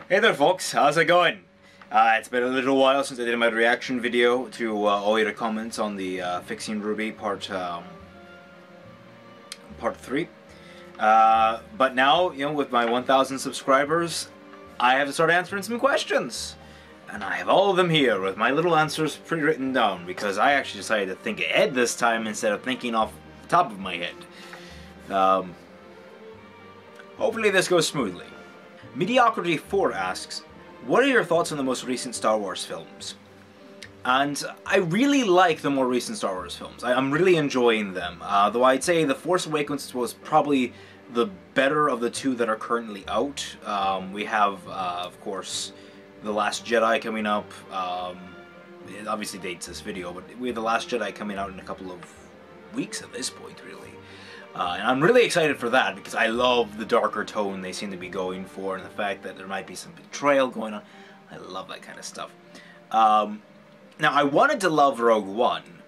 Hey there folks, how's it going? It's been a little while since I did my reaction video to all your comments on the Fixing RWBY part 3. But now, you know, with my 1,000 subscribers, I have to start answering some questions. And I have all of them here with my little answers pre-written down because I actually decided to think ahead this time instead of thinking off the top of my head. Hopefully this goes smoothly. Mediocrity4 asks, what are your thoughts on the most recent Star Wars films? And I really like the more recent Star Wars films. I'm really enjoying them. Though I'd say The Force Awakens was probably the better of the two that are currently out. We have, of course, The Last Jedi coming up. It obviously dates this video, but we have The Last Jedi coming out in a couple of weeks at this point, really. And I'm really excited for that because I love the darker tone they seem to be going for and the fact that there might be some betrayal going on. I love that kind of stuff. Now, I wanted to love Rogue One,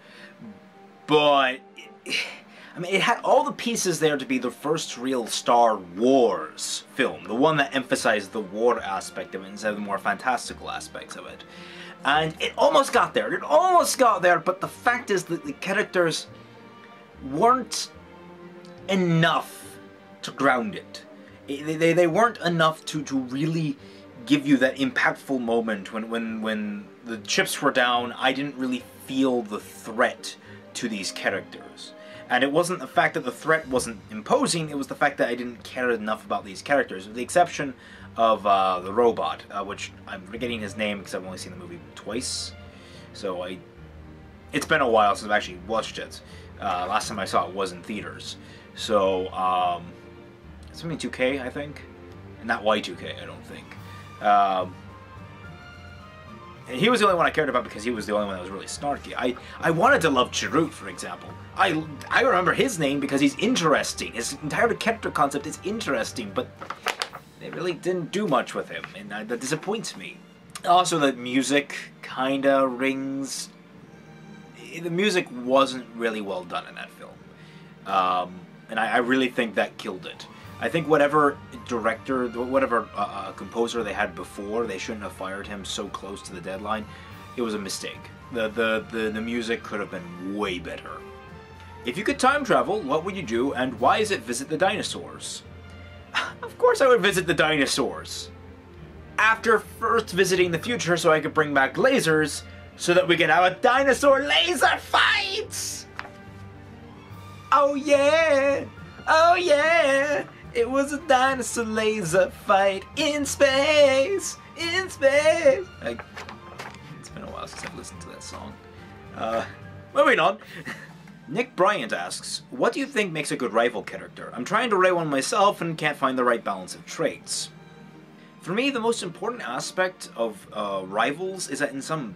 but I mean, it had all the pieces there to be the first real Star Wars film, the one that emphasized the war aspect of it instead of the more fantastical aspects of it. And it almost got there. It almost got there, but the fact is that the characters weren't enough to ground it. They weren't enough to really give you that impactful moment when the chips were down. I didn't really feel the threat to these characters. And it wasn't the fact that the threat wasn't imposing, it was the fact that I didn't care enough about these characters, with the exception of the robot, which I'm forgetting his name because I've only seen the movie twice. So it's been a while since I've actually watched it. Last time I saw it was in theaters. So, it's something 2K, I think. And not Y2K, I don't think. And he was the only one I cared about because he was the only one that was really snarky. I wanted to love Chirrut, for example. I remember his name because he's interesting. His entire character concept is interesting, but they really didn't do much with him, and that disappoints me. Also, the music kinda rings... The music wasn't really well done in that film. And I really think that killed it. I think whatever director, whatever composer they had before, they shouldn't have fired him so close to the deadline. It was a mistake. The music could have been way better. If you could time travel, what would you do, and why is it visit the dinosaurs? Of course I would visit the dinosaurs. After first visiting the future so I could bring back lasers, so that we could have a dinosaur laser fight! Oh yeah! Oh yeah! It was a dinosaur laser fight in space! In space! It's been a while since I've listened to that song. Moving on. Nick Bryant asks, what do you think makes a good rival character? I'm trying to write one myself and can't find the right balance of traits. For me, the most important aspect of rivals is that in some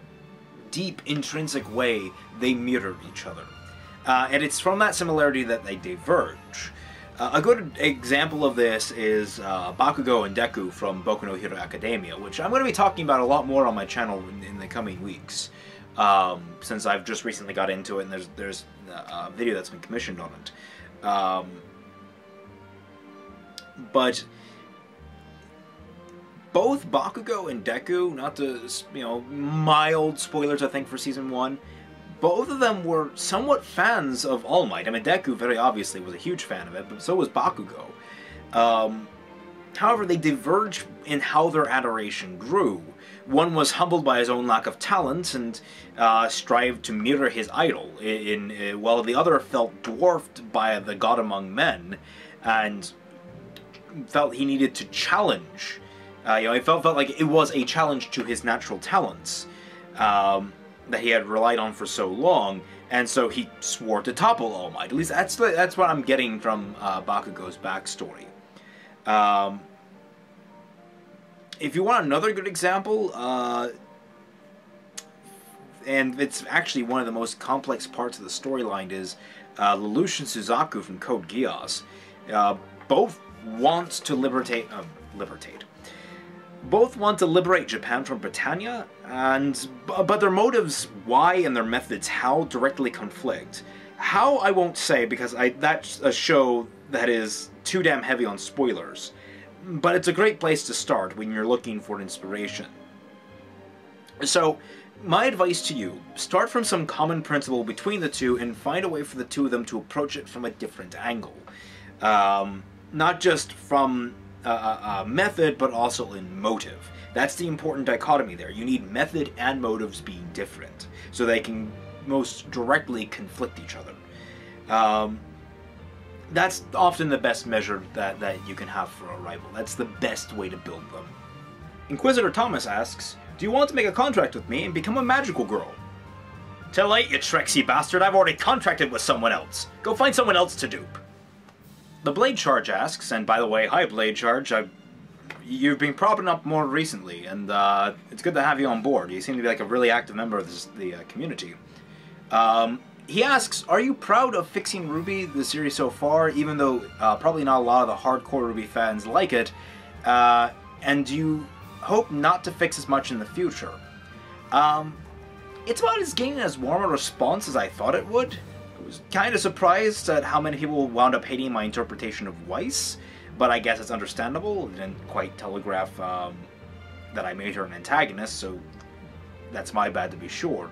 deep, intrinsic way, they mirror each other. And it's from that similarity that they diverge. A good example of this is Bakugo and Deku from Boku no Hero Academia, which I'm going to be talking about a lot more on my channel in the coming weeks, since I've just recently got into it and there's a video that's been commissioned on it. But both Bakugo and Deku, not to, you know, mild spoilers I think for Season 1, both of them were somewhat fans of All Might. I mean, Deku very obviously was a huge fan of it, but so was Bakugo. However, they diverged in how their adoration grew. One was humbled by his own lack of talent and strived to mirror his idol, while the other felt dwarfed by the god among men and felt he needed to challenge. You know, he felt like it was a challenge to his natural talents. That he had relied on for so long, and so he swore to topple All Might. At least that's what I'm getting from Bakugo's backstory. If you want another good example, and it's actually one of the most complex parts of the storyline, is Lelouch and Suzaku from Code Geass. Both want to Both want to liberate Japan from Britannia, but their motives why and their methods how directly conflict. How, I won't say, because that's a show that is too damn heavy on spoilers. but it's a great place to start when you're looking for inspiration. So, my advice to you, start from some common principle between the two and find a way for the two of them to approach it from a different angle. Not just from a method, but also in motive. That's the important dichotomy there. You need method and motives being different, so they can most directly conflict each other. That's often the best measure that you can have for a rival. That's the best way to build them. Inquisitor Thomas asks, do you want to make a contract with me and become a magical girl? Too late, you Trexy bastard. I've already contracted with someone else. Go find someone else to dupe. The Blade Charge asks, and by the way, hi Blade Charge, you've been propping up more recently, and it's good to have you on board. You seem to be like a really active member of the community. He asks, are you proud of fixing RWBY, the series so far, even though probably not a lot of the hardcore RWBY fans like it, and do you hope not to fix as much in the future? It's about as gaining as warm a response as I thought it would. I was kind of surprised at how many people wound up hating my interpretation of Weiss, but I guess it's understandable. It didn't quite telegraph that I made her an antagonist, so that's my bad to be sure.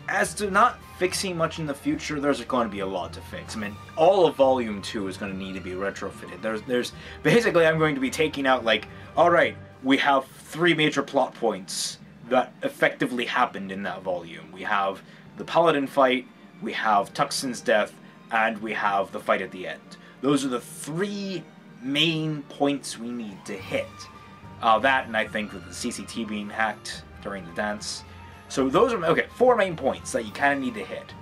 As to not fixing much in the future, there's going to be a lot to fix. I mean, all of Volume 2 is going to need to be retrofitted. There's basically, I'm going to be taking out, like, alright, we have 3 major plot points that effectively happened in that volume. We have the Paladin fight, we have Tuxton's death, and we have the fight at the end. Those are the 3 main points we need to hit. That, and I think with the CCT being hacked during the dance. So those are, okay, 4 main points that you kind of need to hit.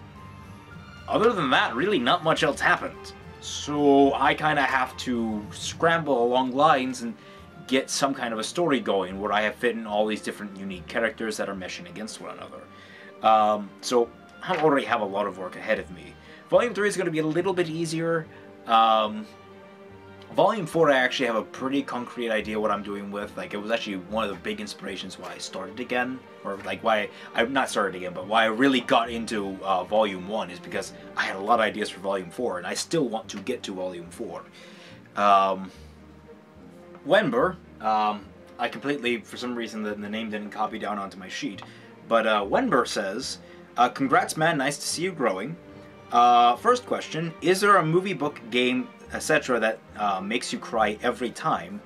Other than that, really not much else happened. So I kind of have to scramble along lines and get some kind of a story going where I have fit in all these different unique characters that are meshing against one another. So I already have a lot of work ahead of me. Volume 3 is going to be a little bit easier. Volume 4 I actually have a pretty concrete idea what I'm doing with. Like, it was actually one of the big inspirations why I started again. Or, like, why I'm not started again, but why I really got into Volume 1 is because I had a lot of ideas for Volume 4, and I still want to get to Volume 4. Wenber, I completely, for some reason, the name didn't copy down onto my sheet. But Wenber says, congrats man, nice to see you growing. First question, is there a movie, book, game, etc. that makes you cry every time?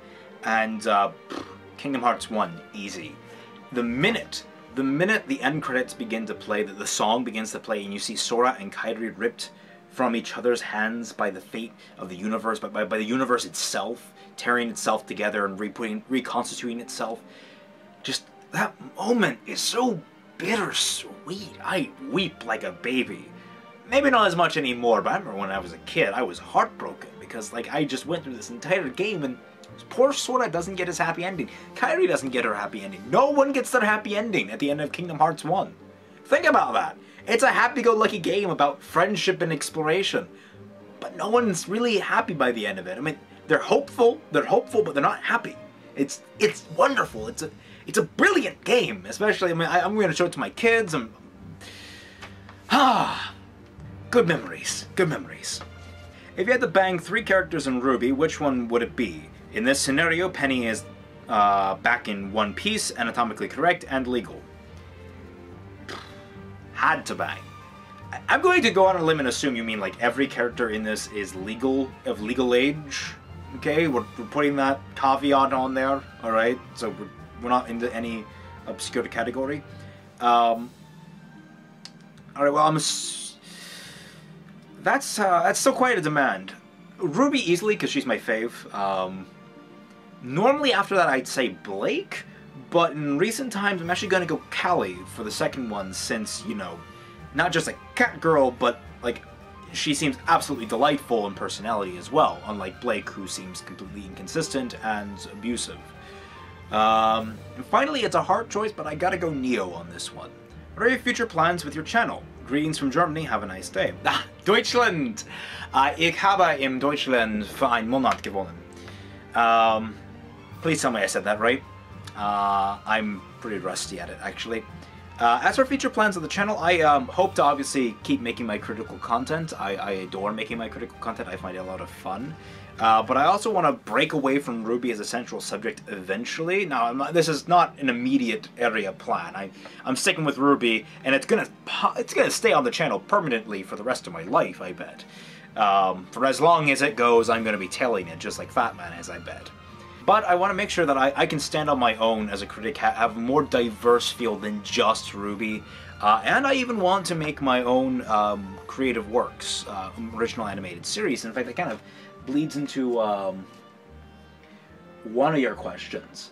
And Kingdom Hearts 1, easy. The minute the end credits begin to play, the song begins to play, and you see Sora and Kairi ripped from each other's hands by the fate of the universe, by the universe itself, tearing itself together and reconstituting itself, just that moment is so bittersweet. I weep like a baby. Maybe not as much anymore, but I remember when I was a kid, I was heartbroken because, like, I just went through this entire game and poor Sora doesn't get his happy ending. Kairi doesn't get her happy ending. No one gets their happy ending at the end of Kingdom Hearts 1. Think about that. It's a happy-go-lucky game about friendship and exploration, but no one's really happy by the end of it. I mean, they're hopeful, but they're not happy. It's wonderful. It's a brilliant game, especially, I mean, I'm going to show it to my kids. Good memories. Good memories. If you had to bang 3 characters in RWBY, which one would it be? In this scenario, Penny is back in one piece, anatomically correct, and legal. Had to bang. I'm going to go on a limb and assume you mean like every character in this is legal, of legal age. Okay, we're putting that caveat on there, alright? So we're not into any obscure category. Alright, well, that's still quite a demand. RWBY easily, because she's my fave. Normally after that I'd say Blake, but in recent times I'm actually going to go Callie for the second one since, you know, not just a cat girl, but, like, she seems absolutely delightful in personality as well, unlike Blake, who seems completely inconsistent and abusive. And finally, it's a hard choice, but I gotta go Neo on this one. What are your future plans with your channel? Greetings from Germany, have a nice day. Deutschland! Ich habe in Deutschland für einen Monat gewonnen. Please tell me I said that right. I'm pretty rusty at it, actually. As for future plans of the channel, I hope to obviously keep making my critical content. I adore making my critical content. I find it a lot of fun. But I also want to break away from RWBY as a central subject eventually. Now, this is not an immediate area plan. I'm sticking with RWBY, and it's gonna stay on the channel permanently for the rest of my life, I bet. For as long as it goes, I'm gonna be telling it, just like Fatman is, I bet. But I want to make sure that I can stand on my own as a critic, have a more diverse field than just RWBY. And I even want to make my own creative works, original animated series. In fact, that kind of bleeds into one of your questions,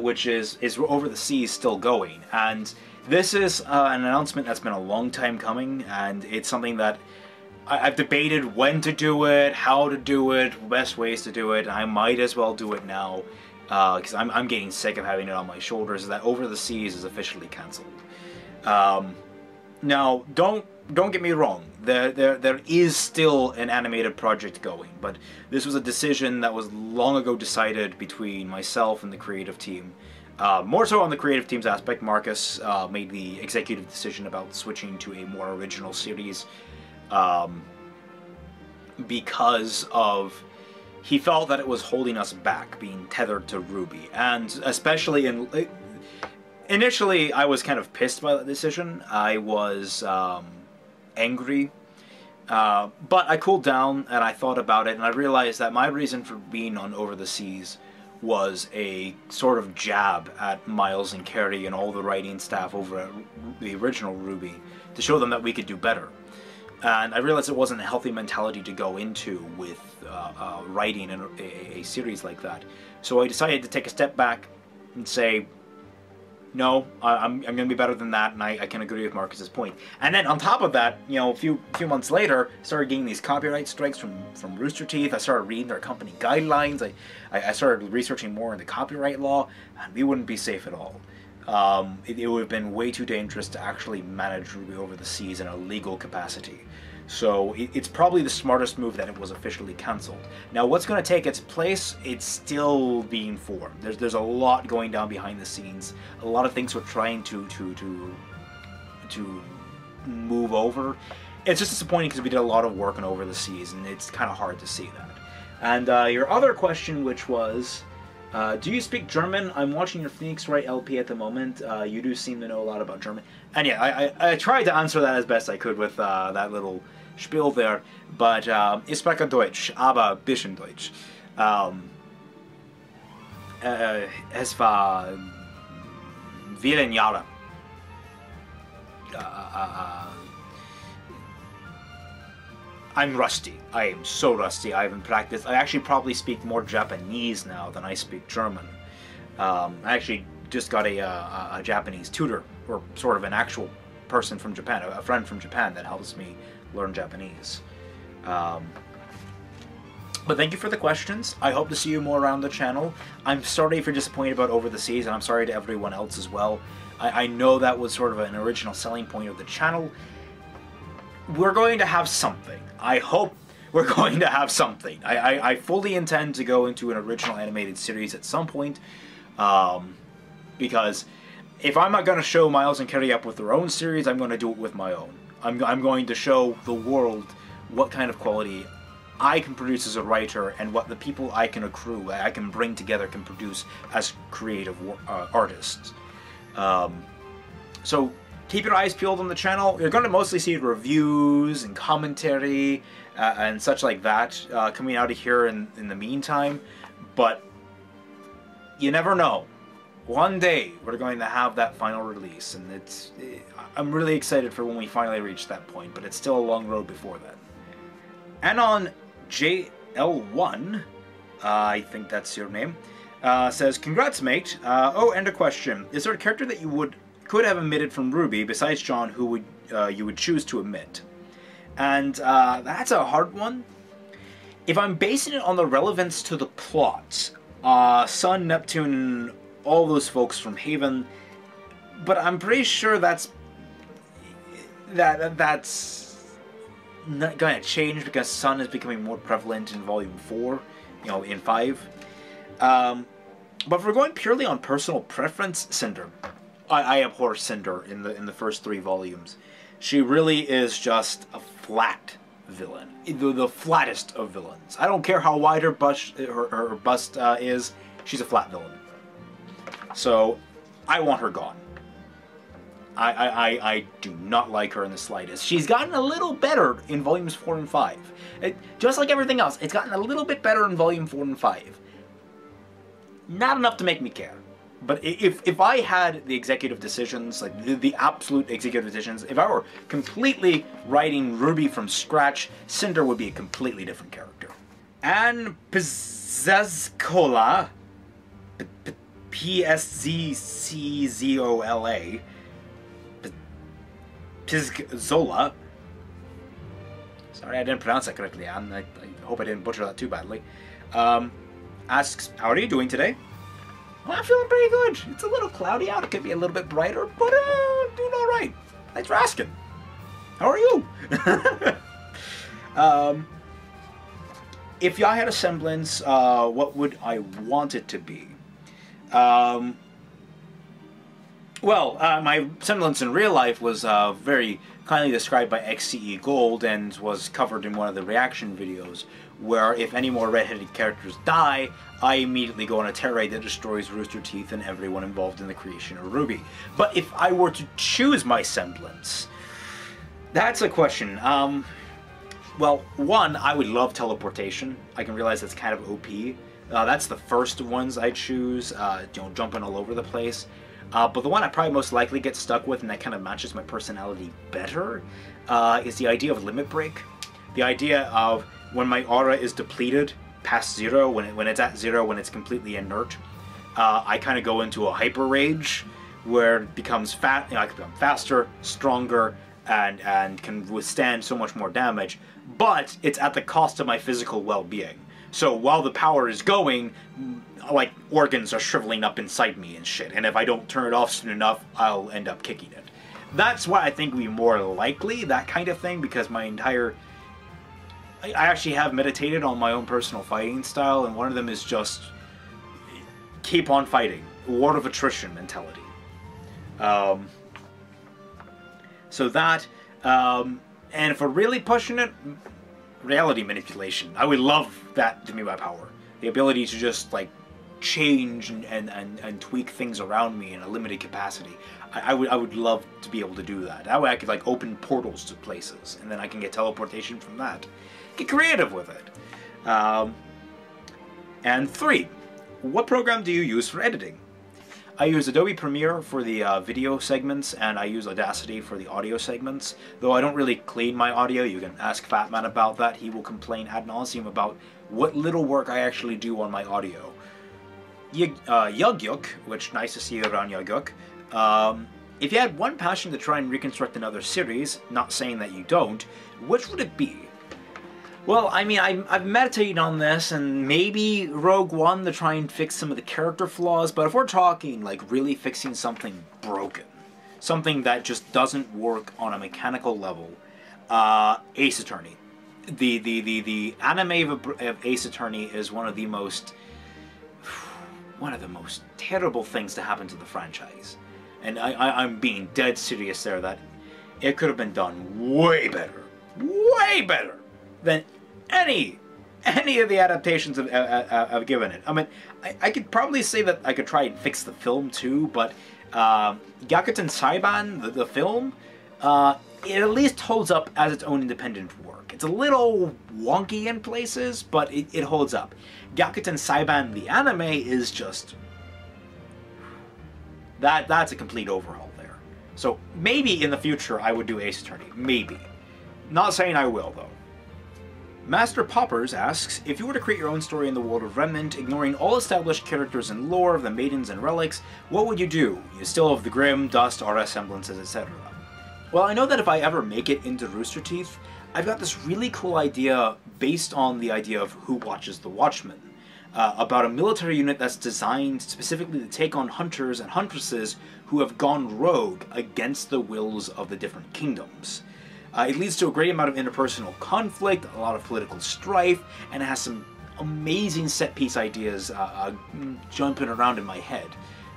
which is Over the Seas still going? And this is an announcement that's been a long time coming, and it's something that I've debated when to do it, how to do it, best ways to do it, and I might as well do it now, because I'm getting sick of having it on my shoulders, that Over the Seas is officially cancelled. Now, don't get me wrong, there is still an animated project going, but this was a decision that was long ago decided between myself and the creative team. More so on the creative team's aspect. Marcus made the executive decision about switching to a more original series. Because of, he felt that it was holding us back, being tethered to RWBY, and especially initially I was kind of pissed by that decision. I was angry, but I cooled down and I thought about it, and I realized that my reason for being on Over the Seas was a sort of jab at Miles and Carey and all the writing staff over at the original RWBY to show them that we could do better. And I realized it wasn't a healthy mentality to go into with writing a series like that. So I decided to take a step back and say, no, I'm going to be better than that, and I can agree with Marcus's point. And then on top of that, you know, a few months later, I started getting these copyright strikes from Rooster Teeth. I started reading their company guidelines. I started researching more into copyright law, and we wouldn't be safe at all. It would have been way too dangerous to actually manage RWBY Over the Seas in a legal capacity. So it's probably the smartest move that it was officially cancelled. Now, what's going to take its place? It's still being formed. There's a lot going down behind the scenes. A lot of things we're trying to move over. It's just disappointing because we did a lot of work on Over the Seas, and it's kind of hard to see that. And your other question, which was, do you speak German? I'm watching your Phoenix Wright LP at the moment. You do seem to know a lot about German. And yeah, I tried to answer that as best I could with that little spiel there. But ich spreche Deutsch, aber bisschen Deutsch. Es war vielen Jahren. I'm rusty. I am so rusty. I haven't practiced. I actually probably speak more Japanese now than I speak German. I actually just got a Japanese tutor, or sort of an actual person from Japan, a friend from Japan that helps me learn Japanese. But thank you for the questions. I hope to see you more around the channel. I'm sorry if you're disappointed about Over the Seas, and I'm sorry to everyone else as well. I know that was sort of an original selling point of the channel. We're going to have something. I hope we're going to have something. I fully intend to go into an original animated series at some point, because if I'm not going to show Miles and Carey up with their own series, I'm going to do it with my own. I'm going to show the world what kind of quality I can produce as a writer, and what the people I can accrue, I can bring together, can produce as creative artists. So keep your eyes peeled on the channel. You're going to mostly see reviews and commentary and such like that coming out of here in the meantime. But you never know. One day we're going to have that final release, and I'm really excited for when we finally reach that point, but it's still a long road before that. And on JL1, I think that's your name, says, congrats mate. Oh, and a question. Is there a character that you could have omitted from RWBY besides John who you would choose to omit? And that's a hard one. If I'm basing it on the relevance to the plot, Sun, Neptune, all those folks from Haven, but I'm pretty sure that's not going to change because Sun is becoming more prevalent in Volume 4, you know, in 5. But if we're going purely on personal preference, Cinder, I abhor Cinder in the first 3 volumes. She really is just a flat villain, the flattest of villains. I don't care how wide her bust is. She's a flat villain. So I want her gone. I do not like her in the slightest. She's gotten a little better in volumes 4 and 5. Just like everything else, it's gotten a little bit better in volume 4 and 5. Not enough to make me care. But if I had the executive decisions, like the absolute executive decisions, if I were completely writing RWBY from scratch, Cinder would be a completely different character. And Pszczkola, Pszczkola, Pszczkola, sorry I didn't pronounce that correctly, Anne. I hope I didn't butcher that too badly. Asks, how are you doing today? Well, I'm feeling pretty good. It's a little cloudy out. It could be a little bit brighter, but I'm doing all right. Thanks for asking. How are you? If I had a semblance, what would I want it to be? My semblance in real life was very kindly described by XCE Gold and was covered in one of the reaction videos, where if any more red-headed characters die, I immediately go on a terror raid that destroys Rooster Teeth and everyone involved in the creation of RWBY. But if I were to choose my semblance, that's a question. Well, one, I would love teleportation. I can realize that's kind of OP. That's the first ones I choose, jumping all over the place. But the one I probably most likely get stuck with, and that kind of matches my personality better, is the idea of limit break. The idea of when my aura is depleted past 0, when it's at 0, when it's completely inert, I kind of go into a hyper rage where it becomes I can become faster, stronger, and can withstand so much more damage. But it's at the cost of my physical well-being. So while the power is going, like, organs are shriveling up inside me and shit, and if I don't turn it off soon enough, I'll end up kicking it. That's why I think would be more likely, that kind of thing, because my entire... I actually have meditated on my own personal fighting style, and one of them is just keep on fighting. War of attrition mentality. So that, and if we're really pushing it, reality manipulation. I would love that to be my power. The ability to just, like, change and tweak things around me in a limited capacity. I would love to be able to do that. That way I could, like, open portals to places, and then I can get teleportation from that. Get creative with it. And 3, what program do you use for editing? I use Adobe Premiere for the video segments, and I use Audacity for the audio segments. Though I don't really clean my audio, you can ask Fatman about that. He will complain ad nauseum about what little work I actually do on my audio. Yugyuk, which nice to see you around Yugyuk. If you had one passion to try and reconstruct another series, not saying that you don't, which would it be? Well, I mean, I've meditated on this, and maybe Rogue One to try and fix some of the character flaws, but if we're talking, like, really fixing something broken, something that just doesn't work on a mechanical level, Ace Attorney. The anime of Ace Attorney is one of the most terrible things to happen to the franchise. And I'm being dead serious there, that it could have been done way better than any of the adaptations I've given it. I mean, I could probably say that I could try and fix the film too, but Gyakuten Saiban, the film, it at least holds up as its own independent work. It's a little wonky in places, but it holds up. Gyakuten Saiban, the anime, is just... That's a complete overhaul there. So maybe in the future I would do Ace Attorney. Maybe. Not saying I will, though. Master Poppers asks, if you were to create your own story in the world of Remnant, ignoring all established characters and lore of the Maidens and Relics, what would you do? You still have the Grimm, Dust, RS semblances, etc. Well, I know that if I ever make it into Rooster Teeth, I've got this really cool idea based on the idea of Who Watches the Watchmen, about a military unit that's designed specifically to take on hunters and huntresses who have gone rogue against the wills of the different kingdoms. It leads to a great amount of interpersonal conflict, a lot of political strife, and it has some amazing set-piece ideas jumping around in my head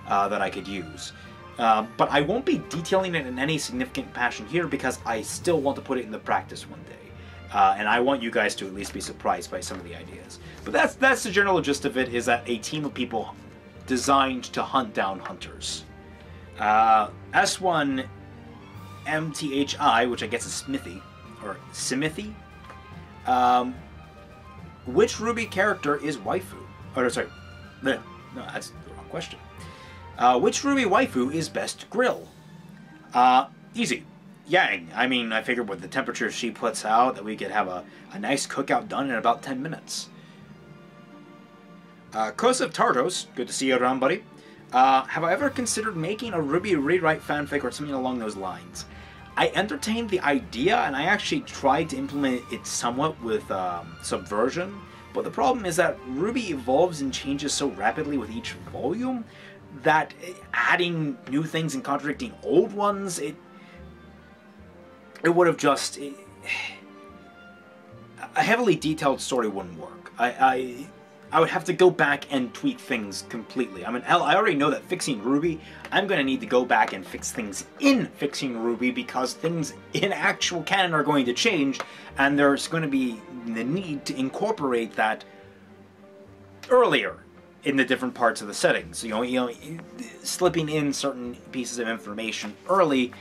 that I could use. but I won't be detailing it in any significant fashion here because I still want to put it into practice one day. And I want you guys to at least be surprised by some of the ideas. But that's the general gist of it, is that a team of people designed to hunt down hunters. S1 MTHI, which I guess is Smithy, or Simithy. Which RWBY character is waifu? Or sorry, no, that's the wrong question. Which RWBY waifu is best grill? Easy. Yang. I mean, I figured with the temperature she puts out that we could have a nice cookout done in about 10 minutes. Kosov Tardos, good to see you around, buddy. Have I ever considered making a RWBY rewrite fanfic or something along those lines? I entertained the idea, and I actually tried to implement it somewhat with Subversion, but the problem is that RWBY evolves and changes so rapidly with each volume that adding new things and contradicting old ones, it would have just... a heavily detailed story wouldn't work. I would have to go back and tweak things completely. I mean, I already know that fixing RWBY, I'm going to need to go back and fix things in fixing RWBY because things in actual canon are going to change, and there's going to be the need to incorporate that earlier in the different parts of the settings. You know, slipping in certain pieces of information early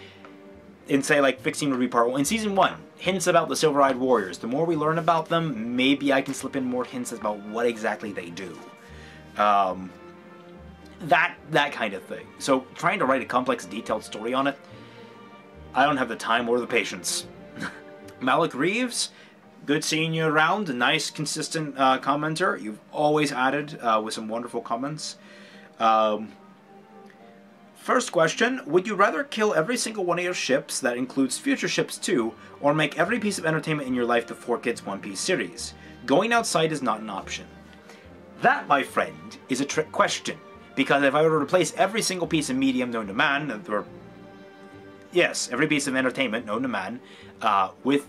in, say, like fixing RWBY Part 1. In Season 1, hints about the Silver-Eyed Warriors. The more we learn about them, maybe I can slip in more hints about what exactly they do. That kind of thing. So, trying to write a complex, detailed story on it, I don't have the time or the patience. Malik Reeves, good seeing you around. A nice, consistent commenter. You've always added with some wonderful comments. First question, would you rather kill every single one of your ships, that includes future ships too, or make every piece of entertainment in your life the 4Kids One Piece series? Going outside is not an option. That, my friend, is a trick question. Because if I were to replace every single piece of medium known to man, or yes, every piece of entertainment known to man, with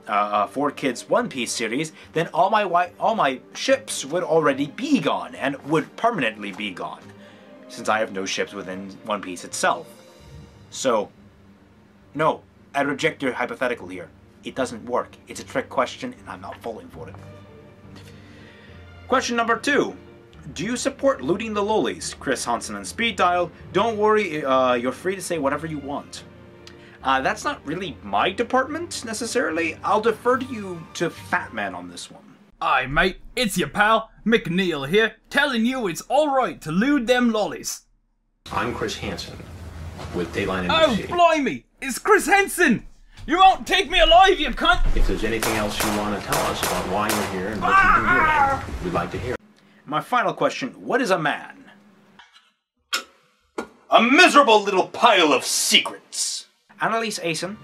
4Kids One Piece series, then all my ships would already be gone, and would permanently be gone, since I have no ships within One Piece itself. So, no, I reject your hypothetical here. It doesn't work. It's a trick question, and I'm not falling for it. Question number 2. Do you support looting the lollies? Chris Hansen and Speed Dial. Don't worry, you're free to say whatever you want. That's not really my department, necessarily. I'll defer to you to Fatman on this one. Aye, mate, it's your pal, McNeil here, telling you it's alright to loot them lollies. I'm Chris Hansen, with Dayline Oh, NBC. blimey, it's Chris Hansen! You won't take me alive, you cunt! If there's anything else you want to tell us about why you're here and what you've been doing, we'd like to hear. My final question, what is a man? A miserable little pile of secrets. Annalise Asen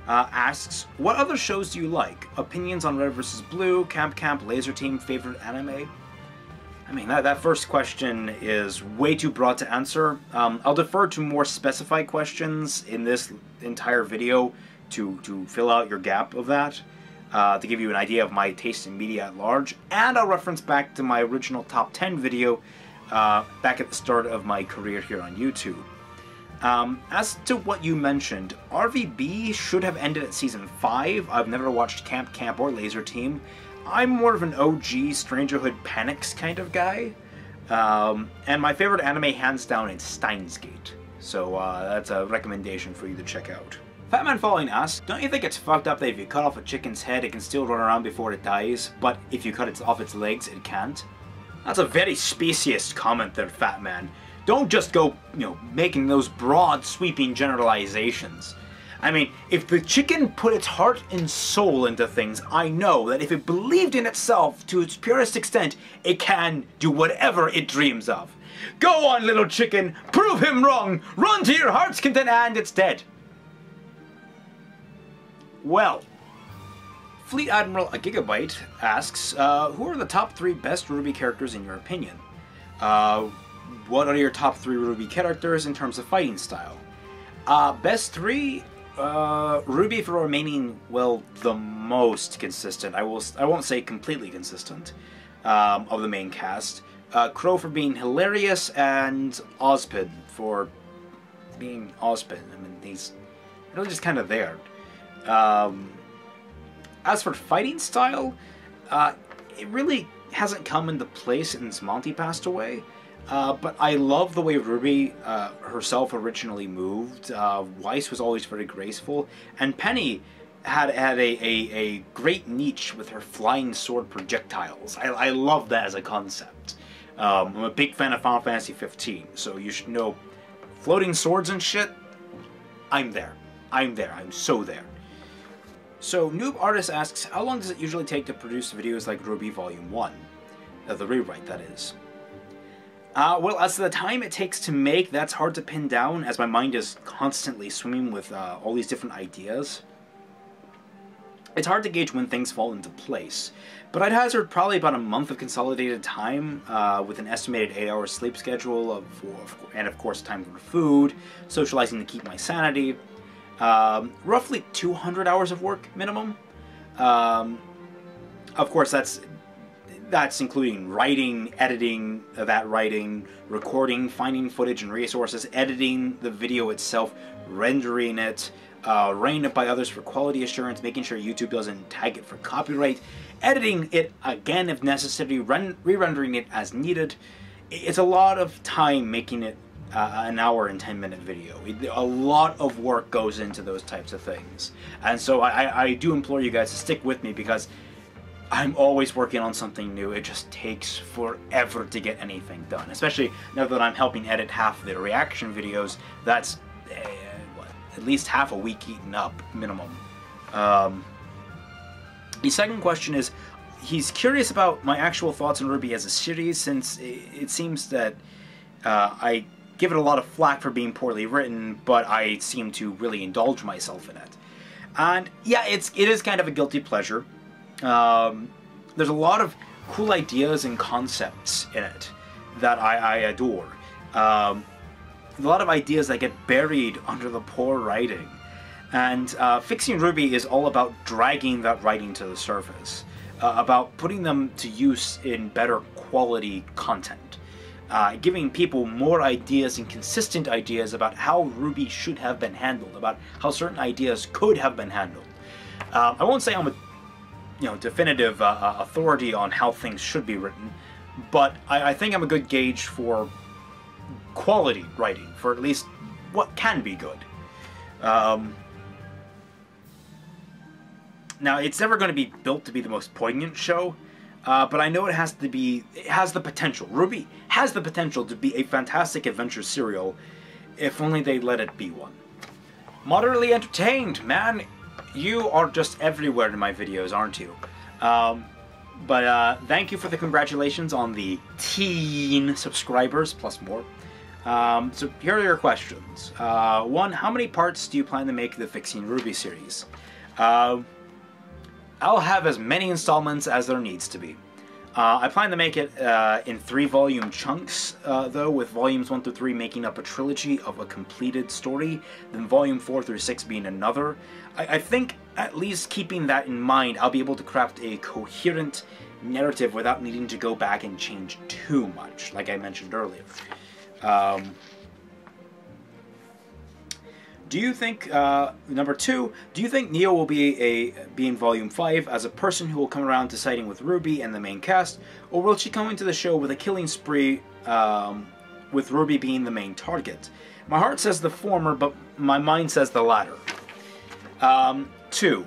asks, what other shows do you like? Opinions on Red vs. Blue, Camp, Laser Team, favorite anime? I mean, that first question is way too broad to answer. I'll defer to more specified questions in this entire video to fill out your gap of that, to give you an idea of my taste in media at large, and I'll reference back to my original top 10 video back at the start of my career here on YouTube. As to what you mentioned, RWBY should have ended at Season 5. I've never watched Camp or Laser Team. I'm more of an OG Strangerhood Panics kind of guy. And my favorite anime, hands down, is Steins Gate. So that's a recommendation for you to check out. FamtanFalling asks, don't you think it's fucked up that if you cut off a chicken's head, it can still run around before it dies, but if you cut it off its legs, it can't? That's a very specious comment there, Fatman. Don't just go, making those broad, sweeping generalizations. I mean, if the chicken put its heart and soul into things, I know that if it believed in itself to its purest extent, it can do whatever it dreams of. Go on, little chicken, prove him wrong, run to your heart's content, and it's dead. Well, Fleet Admiral A Gigabyte asks, who are the top 3 best RWBY characters in your opinion? What are your top 3 RWBY characters in terms of fighting style? Best 3, RWBY for remaining, well, the most consistent. I won't say completely consistent, of the main cast. Crow for being hilarious, and Ozpid for being Ozpin. I mean, he's really just kind of there. As for fighting style, it really hasn't come into place since Monty passed away. But I love the way RWBY herself originally moved. Weiss was always very graceful, and Penny had a great niche with her flying sword projectiles. I love that as a concept. I'm a big fan of Final Fantasy 15, so you should know, floating swords and shit, I'm there. I'm there. I'm so there. So, Noob Artist asks, how long does it usually take to produce videos like RWBY Volume 1? The rewrite, that is. Well, as to the time it takes to make, that's hard to pin down, as my mind is constantly swimming with all these different ideas. It's hard to gauge when things fall into place, but I'd hazard probably about a month of consolidated time, with an estimated 8-hour sleep schedule, and of course time for food, socializing to keep my sanity. Roughly 200 hours of work minimum. Of course, that's including writing, editing that writing, recording, finding footage and resources, editing the video itself, rendering it, running it by others for quality assurance, making sure YouTube doesn't tag it for copyright, editing it again if necessary, re-rendering it as needed. It's a lot of time making it an hour and 10-minute video. A lot of work goes into those types of things. And so I do implore you guys to stick with me, because I'm always working on something new. It just takes forever to get anything done. Especially now that I'm helping edit half the reaction videos. That's at least half a week eaten up, minimum. The second question is, he's curious about my actual thoughts on RWBY as a series, since it seems that I give it a lot of flack for being poorly written, but I seem to really indulge myself in it. And yeah, it is kind of a guilty pleasure. There's a lot of cool ideas and concepts in it that I adore. A lot of ideas that get buried under the poor writing. And fixing RWBY is all about dragging that writing to the surface. About putting them to use in better quality content. Giving people more ideas and consistent ideas about how RWBY should have been handled, about how certain ideas could have been handled. I won't say I'm a definitive authority on how things should be written, but I think I'm a good gauge for quality writing, for at least what can be good. Now, it's never going to be built to be the most poignant show, but I know it has the potential. RWBY has the potential to be a fantastic adventure serial, if only they let it be one. Moderately entertained, man. You are just everywhere in my videos, aren't you? But thank you for the congratulations on the teen subscribers, plus more. So here are your questions. One, how many parts do you plan to make the Fixing RWBY series? I'll have as many installments as there needs to be. I plan to make it in 3-volume chunks, though, with volumes 1 through 3 making up a trilogy of a completed story, then volume 4 through 6 being another. I think, at least keeping that in mind, I'll be able to craft a coherent narrative without needing to go back and change too much, like I mentioned earlier. Do you think, number 2, do you think Neo will be in Volume 5 as a person who will come around to siding with RWBY and the main cast, or will she come into the show with a killing spree, with RWBY being the main target? My heart says the former, but my mind says the latter. 2,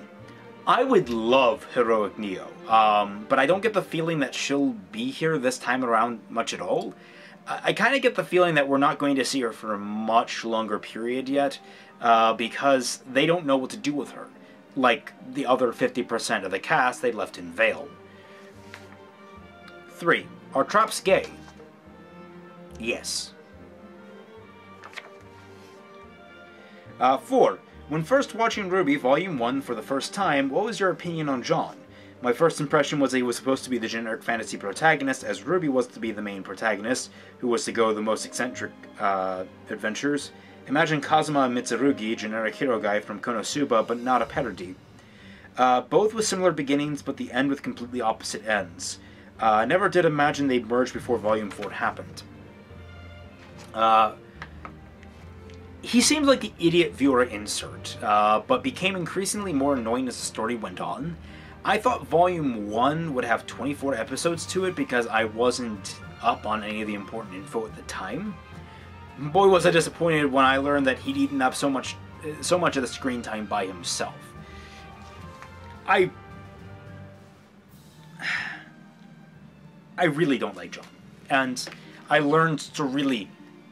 I would love Heroic Neo, but I don't get the feeling that she'll be here this time around much at all. I kind of get the feeling that we're not going to see her for a much longer period yet, because they don't know what to do with her, like the other 50% of the cast they left in Vale. 3, are Traps gay? Yes. 4, when first watching RWBY Volume 1 for the first time, what was your opinion on John? My first impression was that he was supposed to be the generic fantasy protagonist, as RWBY was to be the main protagonist, who was to go the most eccentric adventures. Imagine Kazuma Mitsurugi, generic hero guy from Konosuba, but not a parody. Both with similar beginnings, but the end with completely opposite ends. I never did imagine they'd merge before Volume 4 happened. He seemed like the idiot viewer insert, but became increasingly more annoying as the story went on. I thought Volume 1 would have 24 episodes to it because I wasn't up on any of the important info at the time. Boy, was I disappointed when I learned that he'd eaten up so much of the screen time by himself. I really don't like John, and I learned to really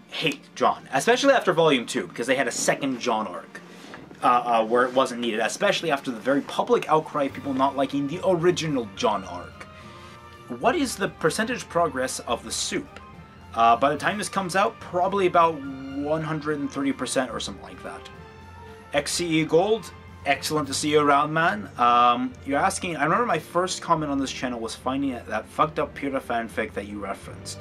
hate John, especially after Volume 2, because they had a second John arc where it wasn't needed, especially after the very public outcry of people not liking the original John arc. What is the percentage progress of the soup? By the time this comes out, probably about 130% or something like that. XCE Gold, excellent to see you around, man. You're asking, I remember my first comment on this channel was finding that fucked up Pura fanfic that you referenced.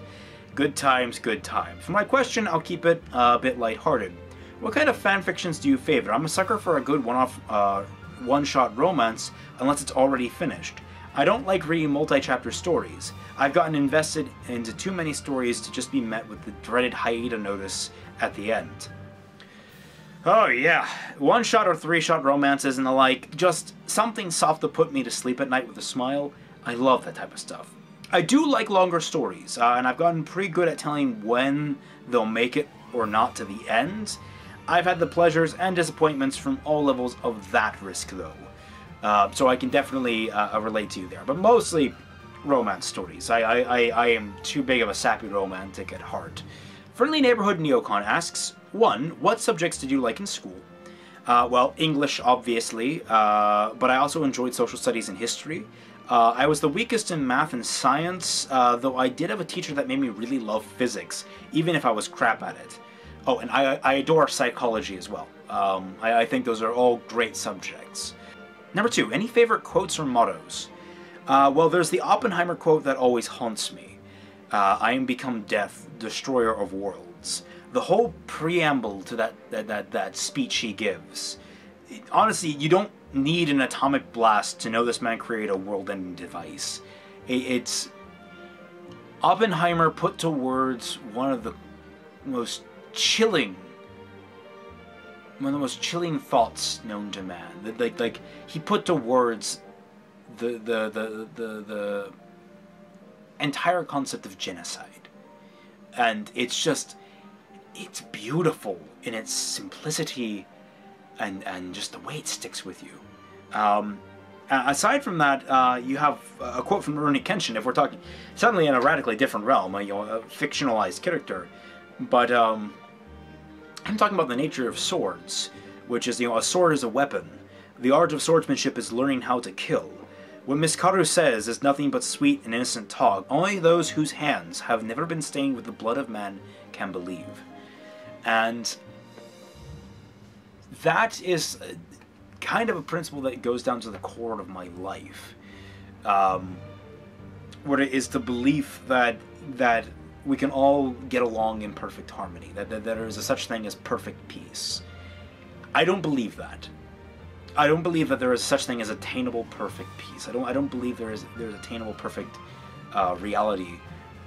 Good times, good times. For my question, I'll keep it a bit lighthearted. What kind of fanfictions do you favor? I'm a sucker for a good one-off, one-shot romance, unless it's already finished. I don't like reading multi-chapter stories. I've gotten invested into too many stories to just be met with the dreaded hiatus notice at the end. Oh yeah, one-shot or three-shot romances and the like, just something soft to put me to sleep at night with a smile. I love that type of stuff. I do like longer stories, and I've gotten pretty good at telling when they'll make it or not to the end. I've had the pleasures and disappointments from all levels of that risk, though. So I can definitely relate to you there. But mostly romance stories. I am too big of a sappy romantic at heart. Friendly Neighborhood Neocon asks, 1. What subjects did you like in school? Well, English, obviously, but I also enjoyed social studies and history. I was the weakest in math and science, though I did have a teacher that made me really love physics, even if I was crap at it. Oh, and I adore psychology as well. I think those are all great subjects. Number 2, any favorite quotes or mottos? Well, there's the Oppenheimer quote that always haunts me. I am become death, destroyer of worlds. The whole preamble to that speech he gives. Honestly, you don't need an atomic blast to know this man created a world-ending device. It's Oppenheimer put to words one of the most chilling thoughts known to man. Like he put to words the entire concept of genocide, and it's beautiful in its simplicity and just the way it sticks with you. Aside from that, you have a quote from Rurouni Kenshin, if we're talking suddenly in a radically different realm, a fictionalized character, but I'm talking about the nature of swords, which is, a sword is a weapon. The art of swordsmanship is learning how to kill. What Miss Karu says is nothing but sweet and innocent talk. Only those whose hands have never been stained with the blood of man can believe. And that is kind of a principle that goes down to the core of my life. What it is the belief that we can all get along in perfect harmony, that there is a such thing as perfect peace. I don't believe that. I don't believe that there is such thing as attainable perfect peace. I don't believe there's attainable perfect reality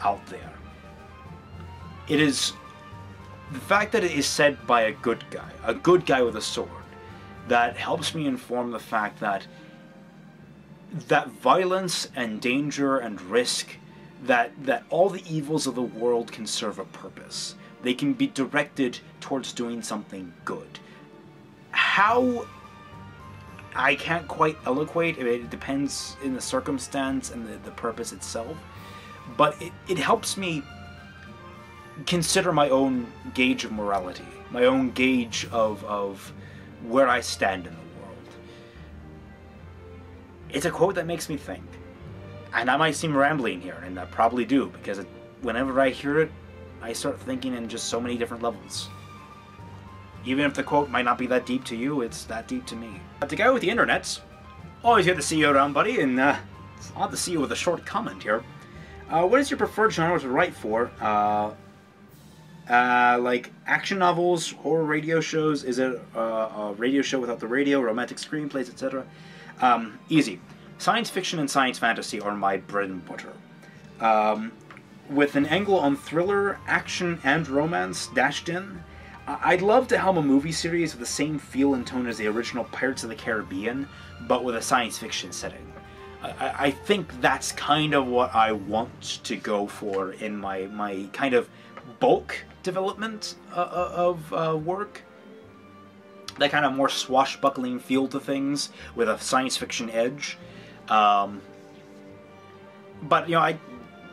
out there. It is the fact that it is said by a good guy with a sword, that helps me inform the fact that violence and danger and risk, that all the evils of the world can serve a purpose. They can be directed towards doing something good. How? I can't quite eloquate. It depends in the circumstance and the purpose itself. But it helps me consider my own gauge of morality, my own gauge of where I stand in the world. It's a quote that makes me think. And I might seem rambling here, and I probably do, because whenever I hear it, I start thinking in just so many different levels. Even if the quote might not be that deep to you, it's that deep to me. The guy with the internets, always good to see you around, buddy, and it's odd to see you with a short comment here. What is your preferred genre to write for? Like action novels, horror radio shows, is it a radio show without the radio, romantic screenplays, etc.? Easy. Science fiction and science fantasy are my bread and butter. With an angle on thriller, action, and romance dashed in, I'd love to helm a movie series with the same feel and tone as the original Pirates of the Caribbean, but with a science fiction setting. I think that's kind of what I want to go for in my kind of bulk development of work. That kind of more swashbuckling feel to things with a science fiction edge. But, you know,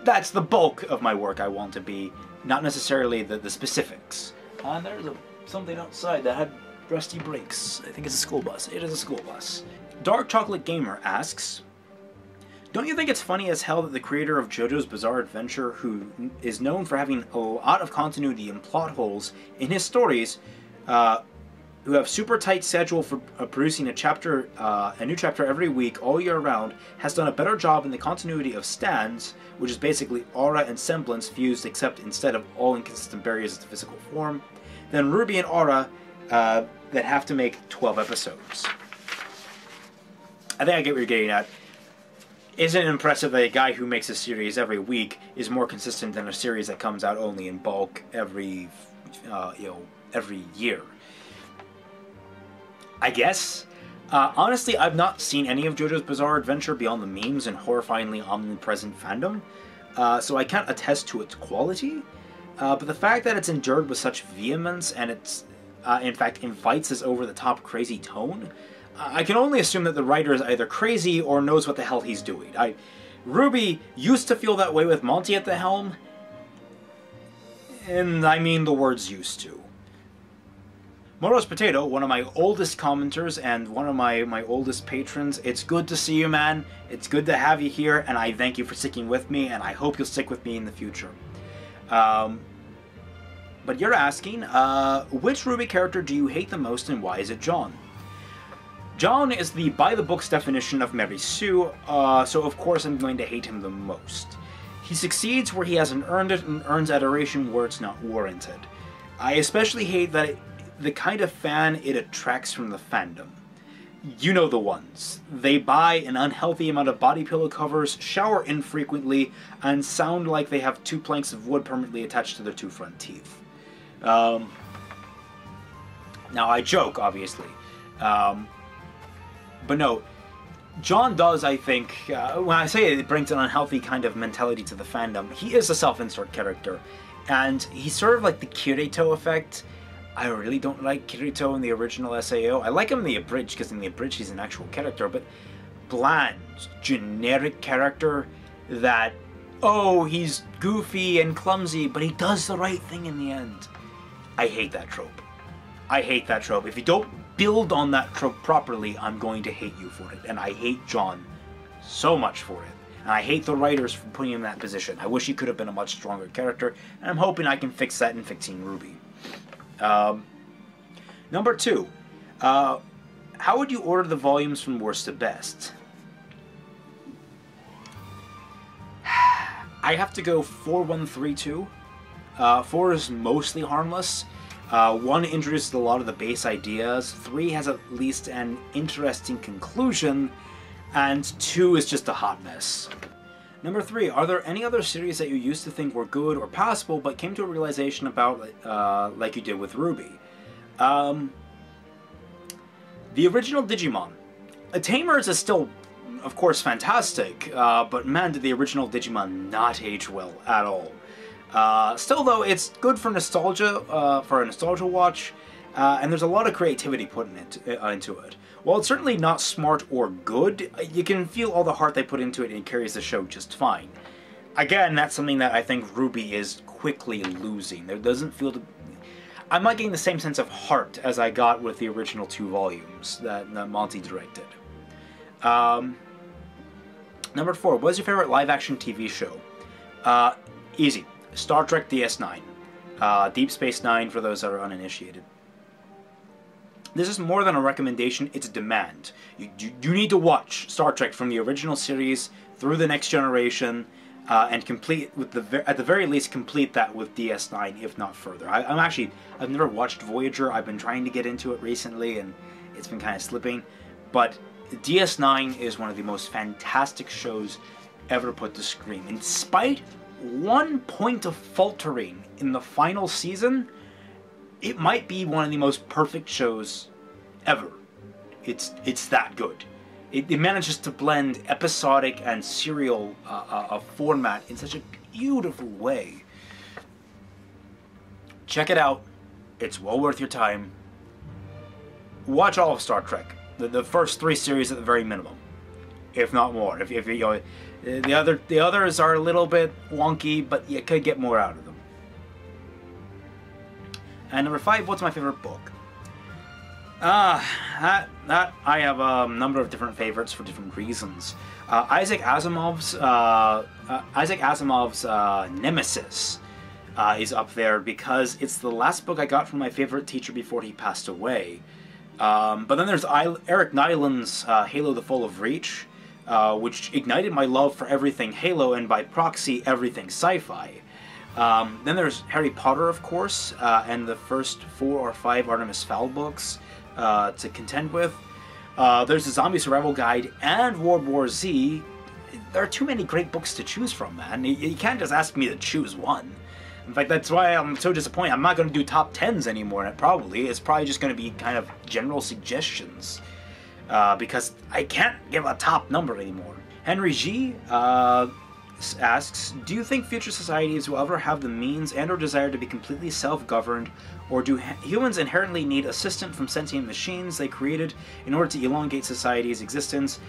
that's the bulk of my work I want to be, not necessarily the specifics. And there's something outside that had rusty brakes. I think it's a school bus. It is a school bus. Dark Chocolate Gamer asks, don't you think it's funny as hell that the creator of JoJo's Bizarre Adventure, who is known for having a lot of continuity and plot holes in his stories, who have super tight schedule for producing a new chapter every week all year round, has done a better job in the continuity of stands, which is basically aura and semblance fused, except instead of all inconsistent barriers of physical form, than RWBY and Aura that have to make 12 episodes. I think I get what you're getting at. Isn't it impressive that a guy who makes a series every week is more consistent than a series that comes out only in bulk every year? I guess. Honestly, I've not seen any of JoJo's Bizarre Adventure beyond the memes and horrifyingly omnipresent fandom, so I can't attest to its quality. But the fact that it's endured with such vehemence and it's, in fact, invites this over-the-top crazy tone, I can only assume that the writer is either crazy or knows what the hell he's doing. RWBY used to feel that way with Monty at the helm, and I mean the words used to. Moro's Potato, one of my oldest commenters and one of my oldest patrons, it's good to see you, man. It's good to have you here, and I thank you for sticking with me, and I hope you'll stick with me in the future. But you're asking, which RWBY character do you hate the most, and why is it John? John is the by-the-books definition of Mary Sue, so of course I'm going to hate him the most. He succeeds where he hasn't earned it and earns adoration where it's not warranted. I especially hate that the kind of fan it attracts from the fandom. You know the ones. They buy an unhealthy amount of body pillow covers, shower infrequently, and sound like they have 2 planks of wood permanently attached to their 2 front teeth. Now I joke, obviously. But no, John does, I think, when I say it brings an unhealthy kind of mentality to the fandom, he is a self-insert character. And he's sort of like the Kirito effect. I really don't like Kirito in the original SAO. I like him in the Abridged, because in the Abridged he's an actual character, but bland, generic character that, oh, he's goofy and clumsy, but he does the right thing in the end. I hate that trope. I hate that trope. If you don't build on that trope properly, I'm going to hate you for it. And I hate John so much for it. And I hate the writers for putting him in that position. I wish he could have been a much stronger character, and I'm hoping I can fix that in fixing RWBY. Number 2. How would you order the volumes from worst to best? I have to go 4-1-3-2. 4 is mostly harmless. 1 introduces a lot of the base ideas. 3 has at least an interesting conclusion. And 2 is just a hot mess. Number 3, are there any other series that you used to think were good or passable but came to a realization about, like you did with RWBY? The original Digimon. Tamers is still, of course, fantastic, but man, did the original Digimon not age well at all. Still, though, it's good for nostalgia, for a nostalgia watch, and there's a lot of creativity put into it. While it's certainly not smart or good, you can feel all the heart they put into it and it carries the show just fine. Again, that's something that I think RWBY is quickly losing. There doesn't feel to... I'm not getting the same sense of heart as I got with the original 2 volumes that Monty directed. Number 4, what is your favorite live-action TV show? Easy. Star Trek DS9. Deep Space Nine for those that are uninitiated. This is more than a recommendation, it's a demand. You need to watch Star Trek from the original series through the next generation, and complete with at the very least complete that with DS9, if not further. I've never watched Voyager. I've been trying to get into it recently, and it's been kind of slipping. But DS9 is one of the most fantastic shows ever put to screen. In spite 1 point of faltering in the final season, it might be one of the most perfect shows ever. It's that good. It manages to blend episodic and serial format in such a beautiful way. Check it out. It's well worth your time. Watch all of Star Trek. The first 3 series at the very minimum, if not more. If you know, the others are a little bit wonky, but you could get more out of them. And number 5, what's my favorite book? I have a number of different favorites for different reasons. Isaac Asimov's Nemesis is up there because it's the last book I got from my favorite teacher before he passed away. But then there's Eric Nyland's Halo: The Fall of Reach, which ignited my love for everything Halo and by proxy everything sci-fi. Then there's Harry Potter, of course, and the first 4 or 5 Artemis Fowl books to contend with. There's the Zombie Survival Guide and World War Z. There are too many great books to choose from, man. You can't just ask me to choose one. In fact, that's why I'm so disappointed. I'm not going to do top 10s anymore, it's probably just going to be kind of general suggestions. Because I can't give a top number anymore. Henry G. Asks, do you think future societies will ever have the means and or desire to be completely self-governed, or do humans inherently need assistance from sentient machines they created in order to elongate society's existence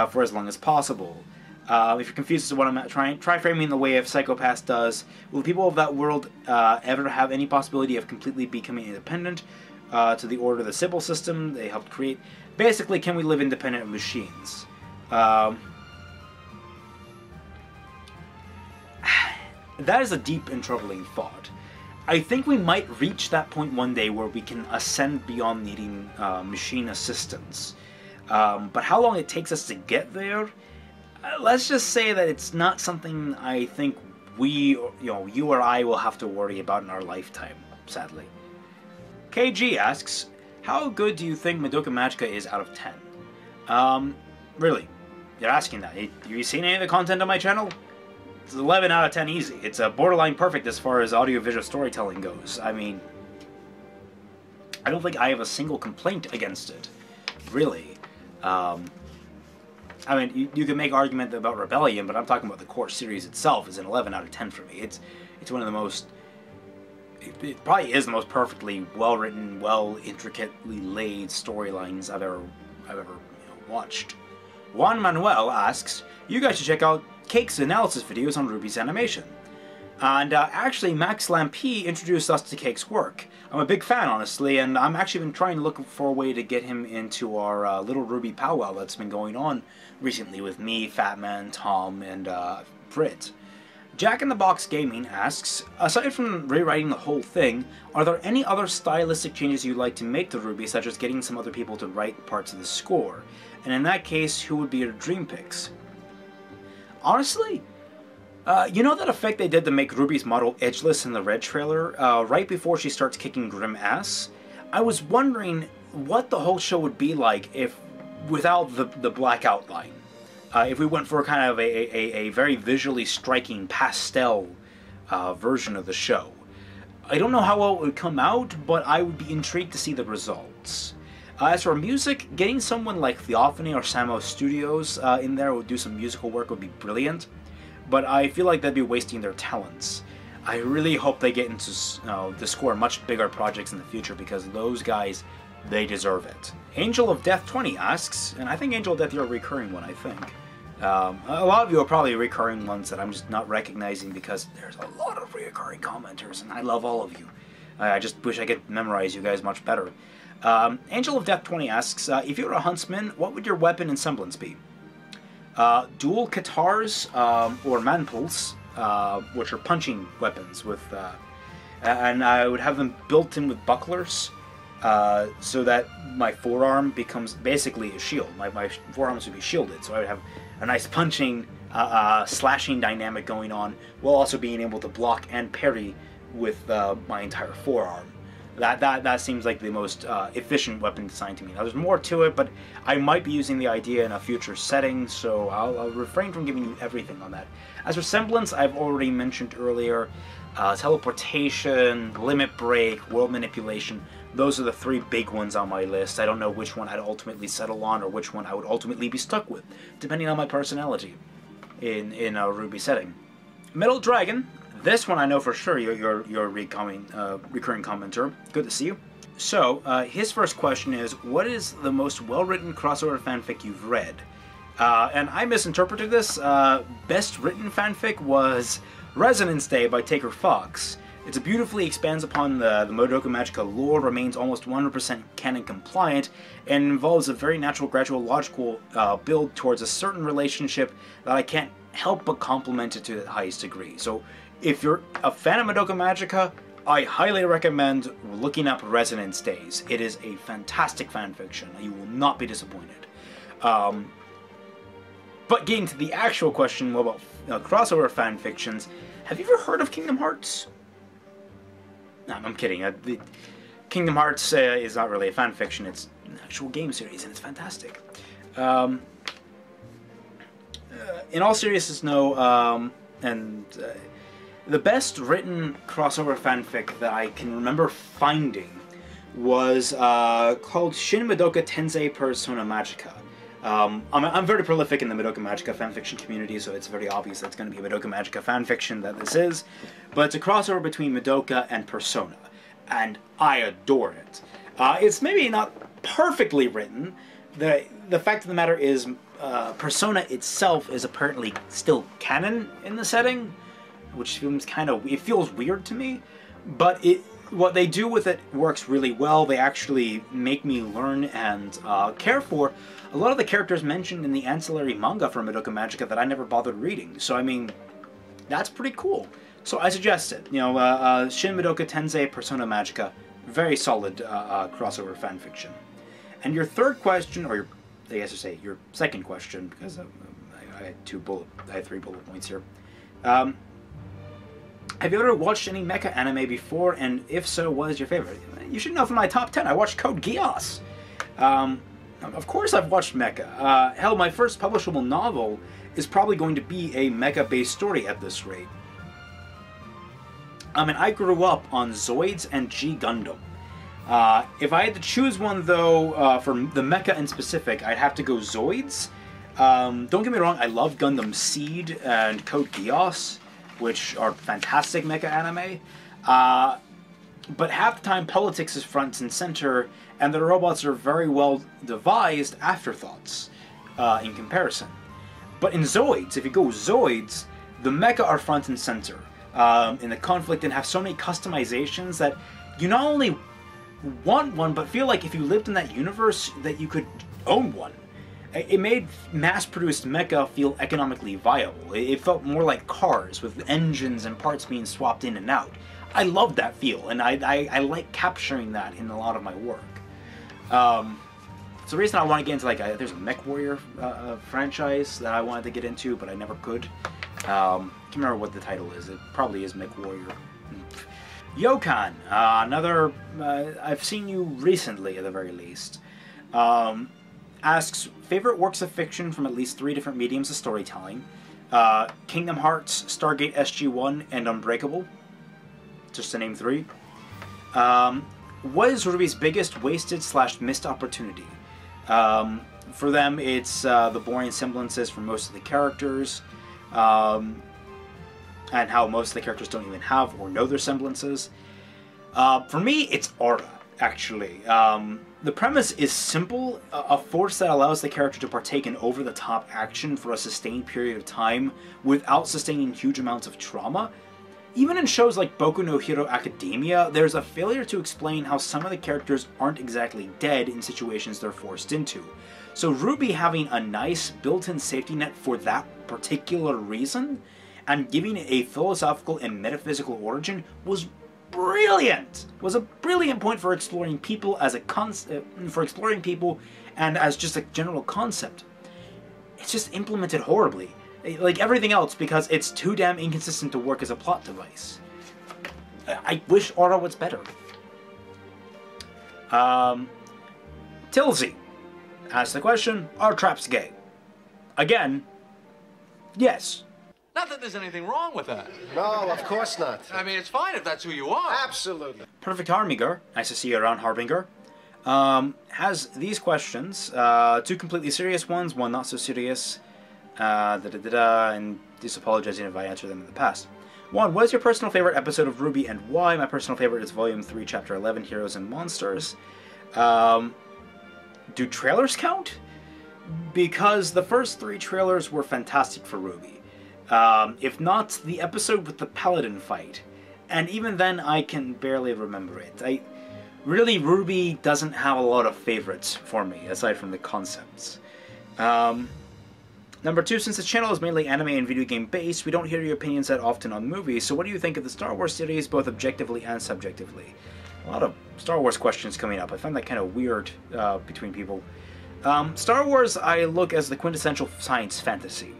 for as long as possible? If you're confused as to what I'm try framing the way a psychopath does, will the people of that world ever have any possibility of completely becoming independent to the order of the Sybil system they helped create? Basically, can we live independent of machines? That is a deep and troubling thought. I think we might reach that point one day where we can ascend beyond needing machine assistance. But how long it takes us to get there, let's just say that it's not something I think you or I will have to worry about in our lifetime, sadly. KG asks, how good do you think Madoka Magica is out of 10? Really, you're asking that. Have you seen any of the content on my channel? It's 11 out of 10 easy. It's a borderline perfect as far as audiovisual storytelling goes. I mean, I don't think I have a single complaint against it, really. I mean, you can make argument about Rebellion, but I'm talking about the core series itself is an 11 out of 10 for me. It's one of the most... It probably is the most perfectly well-written, intricately laid storylines I've ever watched. Juan Manuel asks, you guys should check out Cake's analysis videos on RWBY's animation. And actually, Max Lampe introduced us to Cake's work. I'm a big fan, honestly, and I'm actually been trying to look for a way to get him into our little RWBY powwow that's been going on recently with me, Fatman, Tom, and Brit. Jack in the Box Gaming asks, aside from rewriting the whole thing, are there any other stylistic changes you'd like to make to RWBY, such as getting some other people to write parts of the score? And in that case, who would be your dream picks? Honestly, you know that effect they did to make RWBY's model edgeless in the Red trailer, right before she starts kicking grim ass? I was wondering what the whole show would be like if, without the black outline. If we went for kind of a very visually striking pastel version of the show. I don't know how well it would come out, but I would be intrigued to see the results. As for music, getting someone like Theophany or Samo Studios in there who would do some musical work would be brilliant, but I feel like they'd be wasting their talents. I really hope they get into to score much bigger projects in the future, because those guys, they deserve it. Angel of Death 20 asks, and I think Angel of Death, you're a recurring one, I think. A lot of you are probably recurring ones that I'm just not recognizing because there's a lot of recurring commenters, and I love all of you. I just wish I could memorize you guys much better. Angel of Death 20 asks, if you were a huntsman, what would your weapon and semblance be? Dual katars or manpulls, which are punching weapons with, and I would have them built in with bucklers, so that my forearm becomes basically a shield. My forearms would be shielded, so I would have a nice punching, slashing dynamic going on, while also being able to block and parry with my entire forearm. That seems like the most efficient weapon design to me. Now, there's more to it, but I might be using the idea in a future setting, so I'll refrain from giving you everything on that. As for semblance, I've already mentioned earlier, teleportation, limit break, world manipulation. Those are the 3 big ones on my list. I don't know which one I'd ultimately settle on or which one I would ultimately be stuck with, depending on my personality in a RWBY setting. Metal Dragon, this one I know for sure you're a recurring commenter. Good to see you. So, his first question is, what is the most well-written crossover fanfic you've read? And I misinterpreted this. Best written fanfic was Resonance Day by Taker Fox. It beautifully expands upon the Madoka Magica lore, remains almost 100% canon compliant, and involves a very natural, gradual, logical build towards a certain relationship that I can't help but compliment it to the highest degree. So, if you're a fan of Madoka Magica, I highly recommend looking up Resonance Days. It is a fantastic fanfiction. You will not be disappointed. But getting to the actual question about crossover fanfictions, have you ever heard of Kingdom Hearts? No, I'm kidding. Kingdom Hearts is not really a fanfiction. It's an actual game series, and it's fantastic. In all seriousness, no. The best written crossover fanfic that I can remember finding was called Shin Madoka Tensei Persona Magica. I'm very prolific in the Madoka Magica fanfiction community, so it's very obvious that it's going to be a Madoka Magica fanfiction that this is. But it's a crossover between Madoka and Persona, and I adore it. It's maybe not perfectly written. The fact of the matter is, Persona itself is apparently still canon in the setting, which feels it feels weird to me, but what they do with it works really well. They actually make me learn and care for a lot of the characters mentioned in the ancillary manga for Madoka Magica that I never bothered reading. So I mean, that's pretty cool. So I suggest it. You know, Shin Madoka Tensei Persona Magica, very solid crossover fanfiction. And your third question, or your second question, because I had 3 bullet points here. Have you ever watched any mecha anime before, and if so, what is your favorite? You should know from my top 10, I watched Code Geass. Of course I've watched mecha. Hell, my first publishable novel is probably going to be a mecha-based story at this rate. I mean, I grew up on Zoids and G Gundam. If I had to choose one, though, for the mecha in specific, I'd have to go Zoids. Don't get me wrong, I love Gundam Seed and Code Geass, which are fantastic mecha anime, but half the time politics is front and center, and the robots are very well devised afterthoughts in comparison. But in Zoids, if you go Zoids, the mecha are front and center in the conflict and have so many customizations that you not only want one, but feel like if you lived in that universe that you could own one. It made mass-produced mecha feel economically viable. It felt more like cars, with engines and parts being swapped in and out. I loved that feel, and I like capturing that in a lot of my work. It's the reason I want to get into, like, there's a MechWarrior franchise that I wanted to get into, but I never could. I can't remember what the title is. It probably is MechWarrior. Yokan, another, I've seen you recently at the very least. Asks, favorite works of fiction from at least 3 different mediums of storytelling. Kingdom Hearts, Stargate SG-1, and Unbreakable. Just to name 3. What is RWBY's biggest wasted/missed opportunity? For them, it's the boring semblances from most of the characters, and how most of the characters don't even have or know their semblances. For me, it's Aura, actually. The premise is simple, a force that allows the character to partake in over-the-top action for a sustained period of time without sustaining huge amounts of trauma. Even in shows like Boku no Hero Academia, there's a failure to explain how some of the characters aren't exactly dead in situations they're forced into. So RWBY having a nice built-in safety net for that particular reason, and giving it a philosophical and metaphysical origin was brilliant! Was a brilliant point for exploring people as a exploring people and as just a general concept. It's just implemented horribly, like everything else, because it's too damn inconsistent to work as a plot device. I wish Aura was better. Tilsey asks the question: are traps gay? Again, yes. Not that there's anything wrong with that. No, of course not. I mean, it's fine if that's who you are. Absolutely. Perfect Harbinger, nice to see you around, Harbinger, has these questions, 2 completely serious ones, 1 not so serious, and just apologizing if I answered them in the past. 1, what is your personal favorite episode of RWBY and why? My personal favorite is Volume 3, Chapter 11, Heroes and Monsters. Do trailers count? Because the first 3 trailers were fantastic for RWBY. If not, the episode with the Paladin fight. And even then, I can barely remember it. Really, RWBY doesn't have a lot of favorites for me, aside from the concepts. Number 2, since the channel is mainly anime and video game based, we don't hear your opinions that often on movies, so what do you think of the Star Wars series, both objectively and subjectively? A lot of Star Wars questions coming up. I find that kind of weird between people. Star Wars I look as the quintessential science fantasy.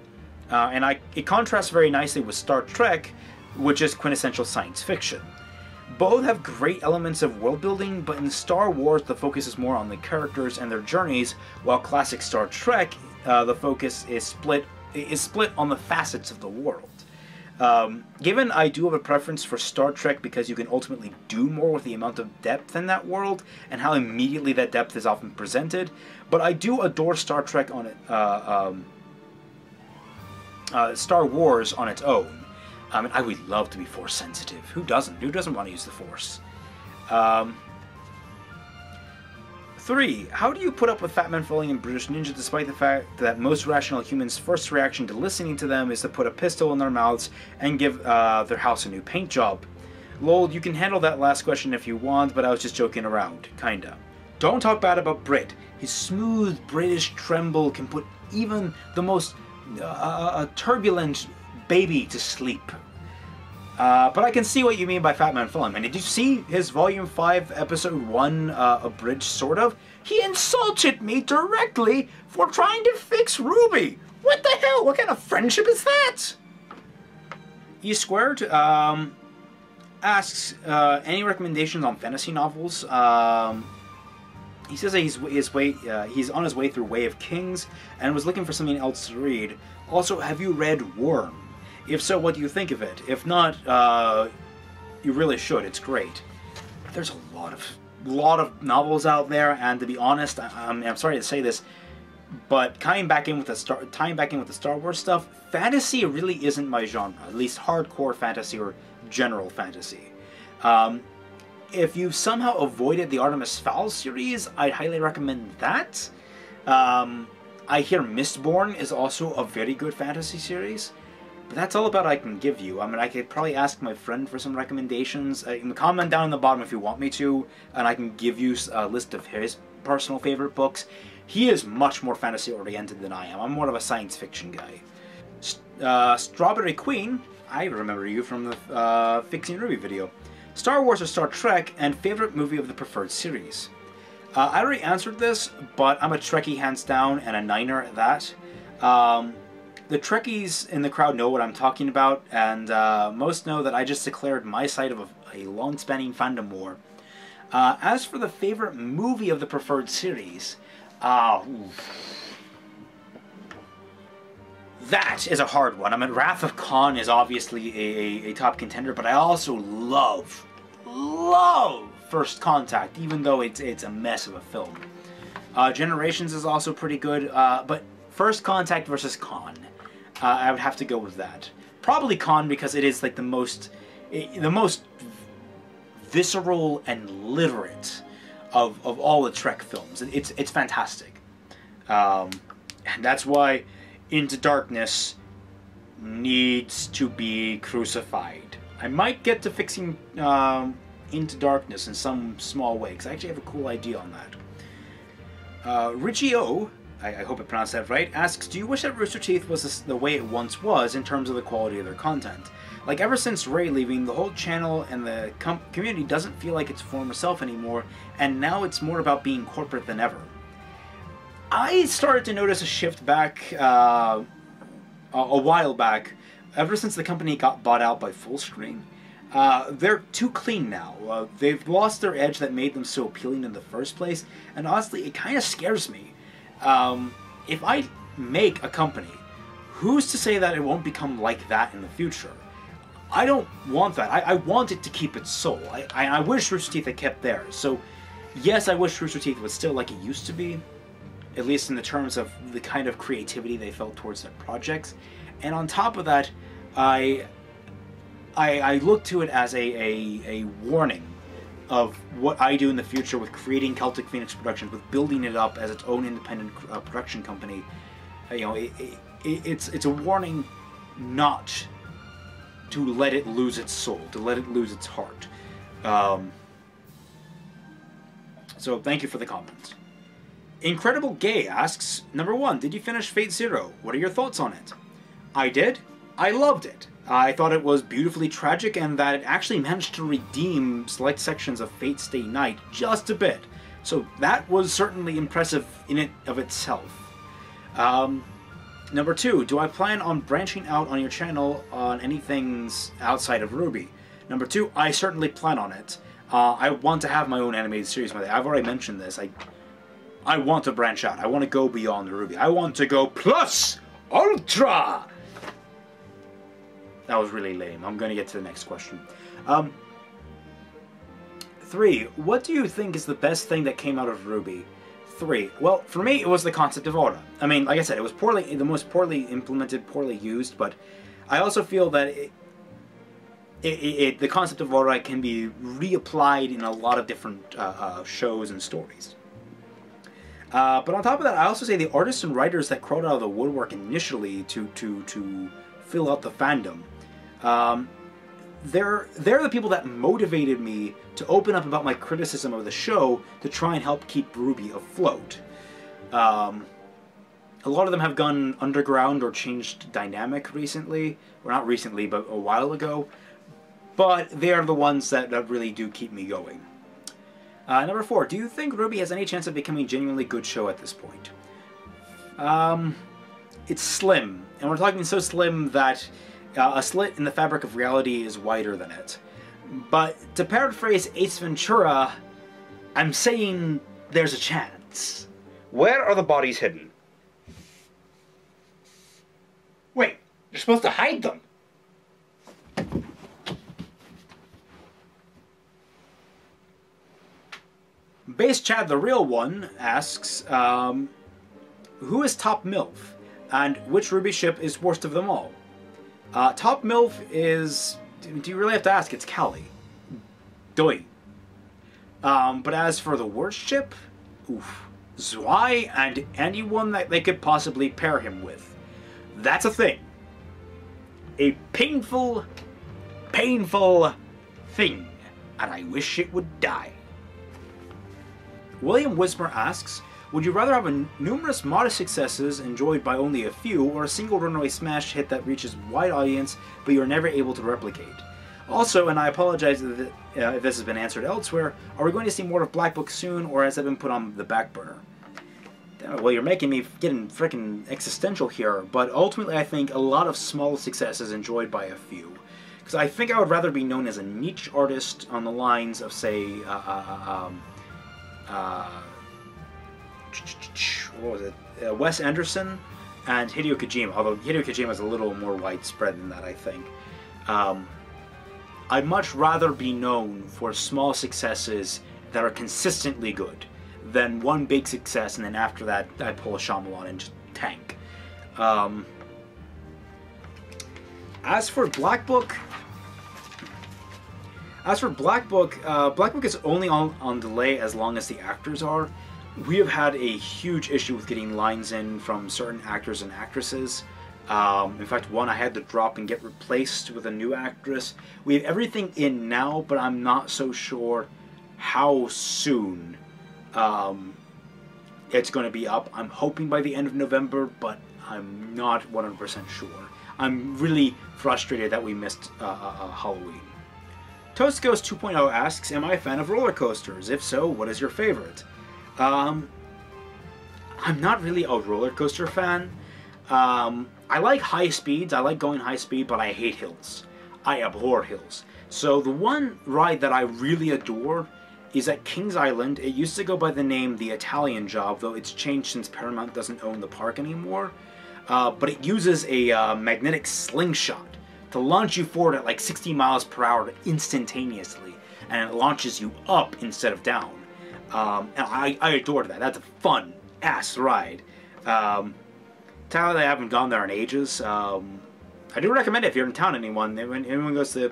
And it contrasts very nicely with Star Trek, which is quintessential science fiction. Both have great elements of world building, but in Star Wars the focus is more on the characters and their journeys, while classic Star Trek, the focus is split on the facets of the world. Given I do have a preference for Star Trek because you can ultimately do more with the amount of depth in that world, and how immediately that depth is often presented, but I do adore Star Trek on it. Star Wars on its own. I would love to be Force sensitive. Who doesn't? Who doesn't want to use the Force? 3. How do you put up with FamtanFalling and British Ninja despite the fact that most rational humans' first reaction to listening to them is to put a pistol in their mouths and give their house a new paint job? Lol, you can handle that last question if you want, but I was just joking around. Kinda. Don't talk bad about Brit. His smooth British tremble can put even the most turbulent baby to sleep. But I can see what you mean by FamtanFalling. And did you see his Volume 5, Episode 1 abridged, sort of? He insulted me directly for trying to fix RWBY! What the hell? What kind of friendship is that? E Squared asks, any recommendations on fantasy novels? He says that he's on his way through Way of Kings and was looking for something else to read. Also, have you read Worm? If so, what do you think of it? If not, you really should. It's great. There's a lot of novels out there, and to be honest, I'm sorry to say this, but tying back in with the Star Wars stuff, fantasy really isn't my genre. At least hardcore fantasy or general fantasy. If you somehow avoided the Artemis Fowl series, I'd highly recommend that. I hear Mistborn is also a very good fantasy series. But that's all about I can give you. I mean, I could probably ask my friend for some recommendations. Comment down in the bottom if you want me to, and I can give you a list of his personal favorite books. He is much more fantasy-oriented than I am. I'm more of a science fiction guy. Strawberry Queen, I remember you from the Fixing RWBY video. Star Wars or Star Trek, and favorite movie of the preferred series. I already answered this, but I'm a Trekkie hands down, and a Niner at that. The Trekkies in the crowd know what I'm talking about, and most know that I just declared my side of a long-spanning fandom war. As for the favorite movie of the preferred series, that is a hard one. I mean, Wrath of Khan is obviously a top contender, but I also love First Contact, even though it's a mess of a film. Generations is also pretty good, but First Contact versus Khan. I would have to go with that. Probably Khan because it is like the most visceral and literate of all the Trek films. It's fantastic, and that's why Into Darkness needs to be crucified. I might get to fixing Into Darkness in some small way because I actually have a cool idea on that. Richie O, I hope I pronounced that right, asks, do you wish that Rooster Teeth was the way it once was in terms of the quality of their content? Like, ever since Ray leaving, the whole channel and the community doesn't feel like its former self anymore, and now it's more about being corporate than ever. I started to notice a shift back a while back, ever since the company got bought out by Fullscreen. They're too clean now. They've lost their edge that made them so appealing in the first place, and honestly, it kind of scares me. If I make a company who's to say that it won't become like that in the future? I don't want that. I want it to keep its soul. I wish Rooster Teeth had kept theirs. So, yes, I wish Rooster Teeth was still like it used to be, at least in the terms of the kind of creativity they felt towards their projects. And on top of that, I look to it as a warning of what I do in the future with creating Celtic Phoenix Productions, with building it up as its own independent production company. You know, it's a warning not to let it lose its soul, to let it lose its heart. So thank you for the comments. Incredible Gay asks, number 1, did you finish Fate Zero? What are your thoughts on it? I did. I loved it. I thought it was beautifully tragic and that it actually managed to redeem select sections of Fate Stay Night just a bit. So that was certainly impressive in it of itself. Number 2, do I plan on branching out on your channel on anything outside of RWBY? Number 2, I certainly plan on it. I want to have my own animated series. I've already mentioned this. I want to branch out. I want to go beyond RWBY. I want to go plus ultra. That was really lame. I'm going to get to the next question. 3, what do you think is the best thing that came out of RWBY? 3, well, for me, it was the concept of aura. I mean, like I said, it was the most poorly implemented, poorly used, but I also feel that the concept of aura can be reapplied in a lot of different shows and stories. But on top of that, I also say the artists and writers that crawled out of the woodwork initially to fill out the fandom, they're the people that motivated me to open up about my criticism of the show to try and help keep RWBY afloat. A lot of them have gone underground or changed dynamic recently, or not recently, but a while ago. But they are the ones that really do keep me going. Number 4, do you think RWBY has any chance of becoming a genuinely good show at this point? It's slim, and we're talking so slim that a slit in the fabric of reality is wider than it. But to paraphrase Ace Ventura, I'm saying there's a chance. Where are the bodies hidden? Wait, you're supposed to hide them. Base Chad the Real One asks, who is Top MILF? And which RWBY ship is worst of them all? Top MILF is... Do you really have to ask? It's Callie. Doi. But as for the worst ship, oof. Zwei and anyone that they could possibly pair him with. That's a thing. A painful, painful thing. And I wish it would die. William Wismer asks, would you rather have numerous modest successes enjoyed by only a few, or a single runaway smash hit that reaches a wide audience but you're never able to replicate? Also, and I apologize if this has been answered elsewhere, are we going to see more of Black Book soon, or has that been put on the back burner? Damn it, well, you're making me getting frickin' existential here, but ultimately I think a lot of small successes enjoyed by a few. Because I think I would rather be known as a niche artist on the lines of, say, what was it? Wes Anderson and Hideo Kojima, although Hideo Kojima is a little more widespread than that, I think. I'd much rather be known for small successes that are consistently good than one big success and then after that I pull a Shyamalan and just tank. As for Black Book, Black Book is only on delay as long as the actors are. We have had a huge issue with getting lines in from certain actors and actresses. In fact, one I had to drop and get replaced with a new actress. We have everything in now, but I'm not so sure how soon it's going to be up. I'm hoping by the end of November, but I'm not 100% sure. I'm really frustrated that we missed Halloween. Toast Ghost 2.0 asks, am I a fan of roller coasters? If so, what is your favorite? I'm not really a roller coaster fan. I like high speeds, I like going high speed, but I hate hills. I abhor hills. So the one ride that I really adore is at Kings Island. It used to go by the name The Italian Job, though it's changed since Paramount doesn't own the park anymore. but it uses a magnetic slingshot to launch you forward at like 60 miles per hour instantaneously, and it launches you up instead of down. And I adore that. That's a fun ass ride. Tyler, I haven't gone there in ages. I do recommend it if you're in town. Anyone goes to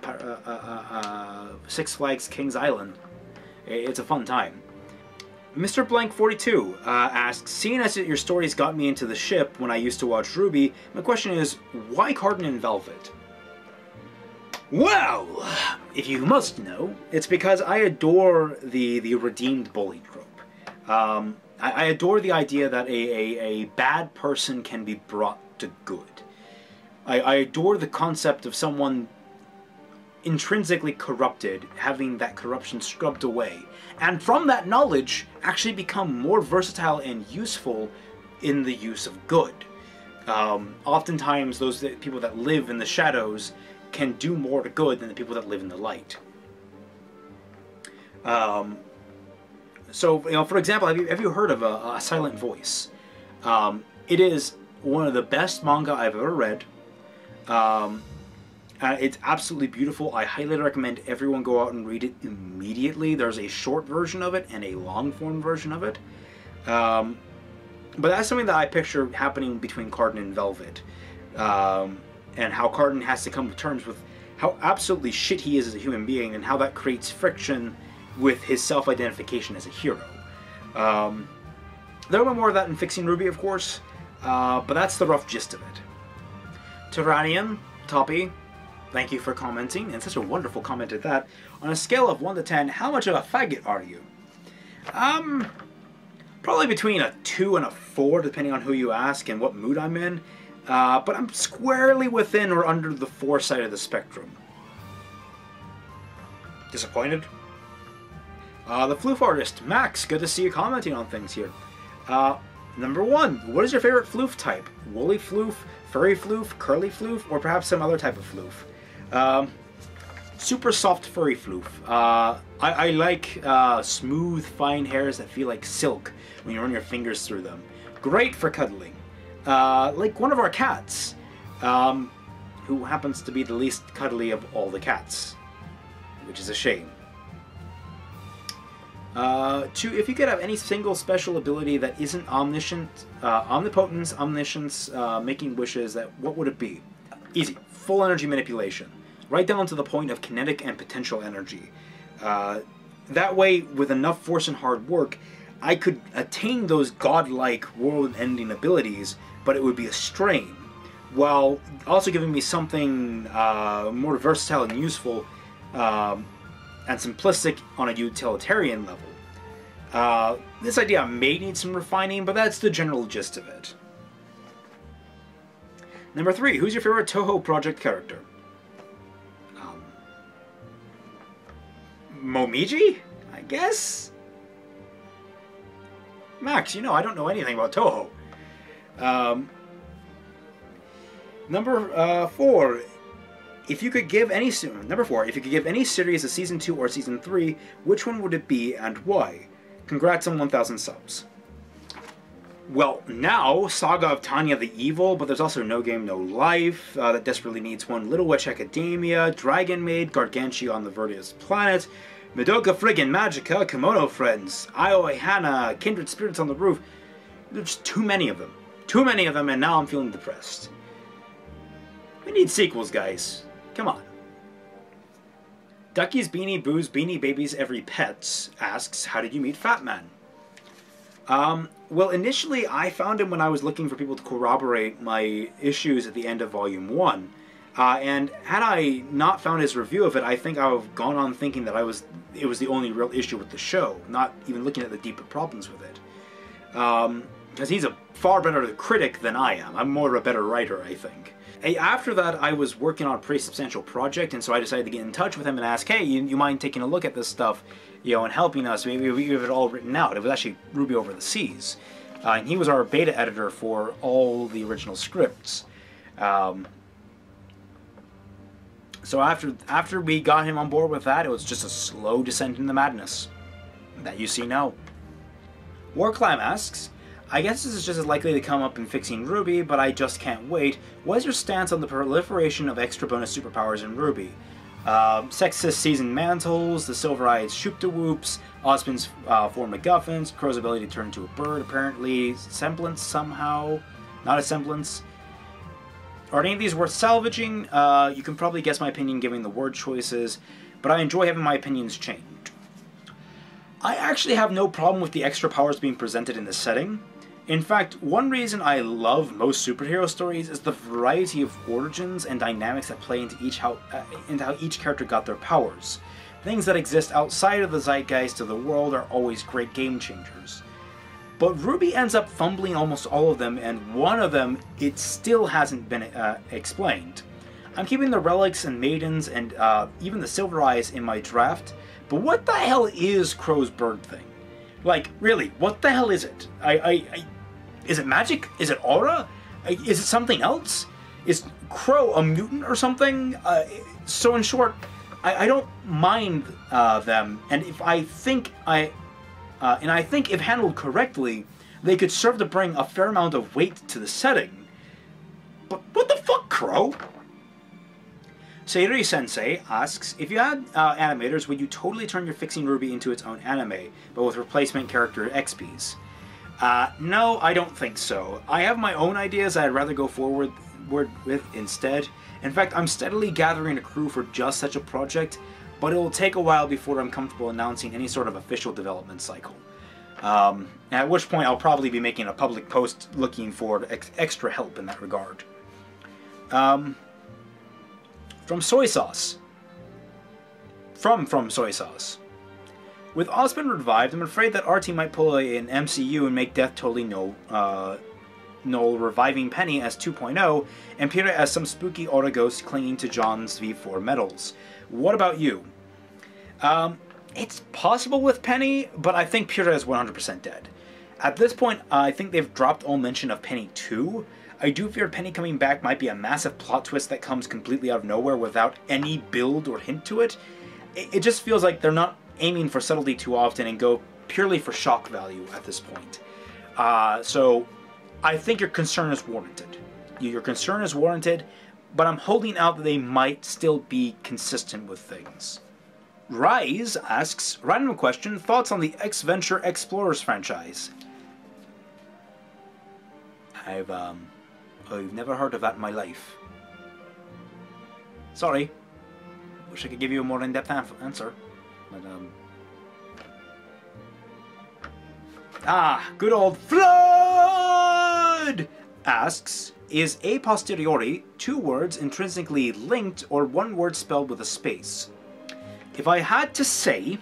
Six Flags Kings Island, it's a fun time. Mr. Blank 42 asks, seeing as your stories got me into the ship when I used to watch RWBY, my question is, why Cardin and Velvet? Well, if you must know, it's because I adore the redeemed bully trope. I adore the idea that a bad person can be brought to good. I adore the concept of someone intrinsically corrupted, having that corruption scrubbed away, and from that knowledge actually become more versatile and useful in the use of good. Oftentimes those people that live in the shadows can do more to good than the people that live in the light. So, for example, have you heard of a Silent Voice? It is one of the best manga I've ever read. It's absolutely beautiful. I highly recommend everyone go out and read it immediately. There's a short version of it and a long form version of it. But that's something that I picture happening between Cardin and Velvet. And how Cardin has to come to terms with how absolutely shit he is as a human being, and how that creates friction with his self-identification as a hero. There will be more of that in Fixing RWBY, of course, but that's the rough gist of it. Tyrannian, Toppy, thank you for commenting, and such a wonderful comment at that. On a scale of 1 to 10, how much of a faggot are you? Probably between a 2 and a 4, depending on who you ask and what mood I'm in. But I'm squarely within or under the 4 side of the spectrum. Disappointed? The Floof Artist, Max, good to see you commenting on things here. Number 1, what is your favorite floof type? Woolly floof, furry floof, curly floof, or perhaps some other type of floof? Super soft furry floof. I like smooth, fine hairs that feel like silk when you run your fingers through them. Great for cuddling. Like one of our cats, who happens to be the least cuddly of all the cats, which is a shame. 2, if you could have any single special ability that isn't omniscient, omnipotence, omniscience, making wishes, what would it be? Easy. Full energy manipulation. Right down to the point of kinetic and potential energy. That way, with enough force and hard work, I could attain those godlike world-ending abilities, but it would be a strain, while also giving me something more versatile and useful and simplistic on a utilitarian level. This idea may need some refining, but that's the general gist of it. Number 3, who's your favorite Toho Project character? Momiji? I guess? Max, I don't know anything about Toho. Number 4, if you could give any series a season 2 or season 3, which one would it be and why? Congrats on 1,000 subs. Well, now Saga of Tanya the Evil, but there's also No Game No Life that desperately needs one. Little Witch Academia, Dragon Maid, Gargantua on the Vertius Planet, Madoka Friggin' Magica, Kimono Friends, Ioi Hana, Kindred Spirits on the Roof. There's too many of them. Too many of them, and now I'm feeling depressed. We need sequels, guys. Come on. Ducky's Beanie Boo's Beanie Babies Every Pets asks, how did you meet Fatman? Well, initially I found him when I was looking for people to corroborate my issues at the end of Volume 1. And had I not found his review of it, I think I would have gone on thinking that it was the only real issue with the show, not even looking at the deeper problems with it. Because he's a far better critic than I am. I'm more of a better writer, I think. After that, I was working on a pretty substantial project, and so I decided to get in touch with him and ask, hey, you mind taking a look at this stuff, and helping us? Maybe we have it all written out. It was actually RWBY Over the Seas. And he was our beta editor for all the original scripts. So after we got him on board with that, it was just a slow descent into madness that you see now. Warclimb asks, I guess this is just as likely to come up in fixing RWBY, but I just can't wait. What is your stance on the proliferation of extra bonus superpowers in RWBY? Sexist season mantles, the silver-eyed shoop-de-whoops, Osmond's 4 MacGuffins, Crow's ability to turn into a bird, apparently, semblance somehow, not a semblance. Are any of these worth salvaging? You can probably guess my opinion given the word choices, but I enjoy having my opinions changed. I actually have no problem with the extra powers being presented in this setting. In fact, one reason I love most superhero stories is the variety of origins and dynamics that play into how each character got their powers. Things that exist outside of the zeitgeist of the world are always great game changers. But RWBY ends up fumbling almost all of them, and one of them, it still hasn't been explained. I'm keeping the Relics and Maidens and even the Silver Eyes in my draft, but what the hell is Crow's bird thing? Like, really, what the hell is it? Is it magic? Is it aura? Is it something else? Is Crow a mutant or something? So in short, I don't mind them, and I think if handled correctly, they could serve to bring a fair amount of weight to the setting. But what the fuck, Crow? Sayuri Sensei asks, if you had animators, would you totally turn your Fixing RWBY into its own anime, but with replacement character XPs? No, I don't think so. I have my own ideas I'd rather go forward with instead. In fact, I'm steadily gathering a crew for just such a project, but it will take a while before I'm comfortable announcing any sort of official development cycle. At which point I'll probably be making a public post looking for extra help in that regard. From Soy Sauce. From Soy Sauce. With Osmond revived, I'm afraid that RT might pull an MCU and make Death totally null, reviving Penny as 2.0, and Peter as some spooky aura ghost clinging to John's V4 medals. What about you? It's possible with Penny, but I think Peter is 100% dead. At this point, I think they've dropped all mention of Penny 2. I do fear Penny coming back might be a massive plot twist that comes completely out of nowhere without any build or hint to it. It just feels like they're not aiming for subtlety too often and go purely for shock value at this point. So I think your concern is warranted. Your concern is warranted, but I'm holding out that they might still be consistent with things. Rise asks, random question, thoughts on the X-Venture Explorers franchise? I've never heard of that in my life. Sorry. Wish I could give you a more in-depth answer. But, good old Flood asks, is a posteriori 2 words intrinsically linked or 1 word spelled with a space? If I had to say,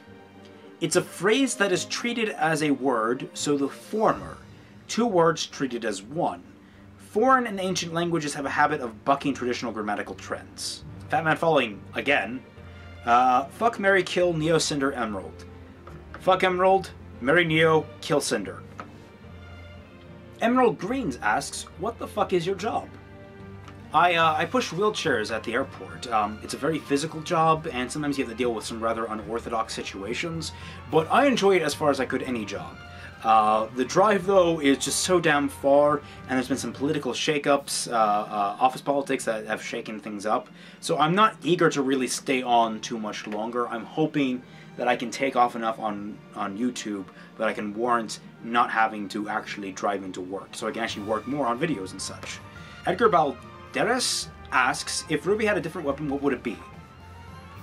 it's a phrase that is treated as a word, so the former, 2 words treated as 1. Foreign and ancient languages have a habit of bucking traditional grammatical trends. FamtanFalling, again. Fuck, marry, kill, Neo, Cinder, Emerald. Fuck Emerald, marry Neo, kill Cinder. Emerald Greens asks, what the fuck is your job? I push wheelchairs at the airport. It's a very physical job, and sometimes you have to deal with some rather unorthodox situations, but I enjoy it as far as I could any job. The drive, though, is just so damn far, and there's been some political shakeups, office politics that have shaken things up, so I'm not eager to really stay on too much longer. I'm hoping that I can take off enough on YouTube that I can warrant not having to actually drive into work, so I can actually work more on videos and such. Edgar Balderas asks, if RWBY had a different weapon, what would it be?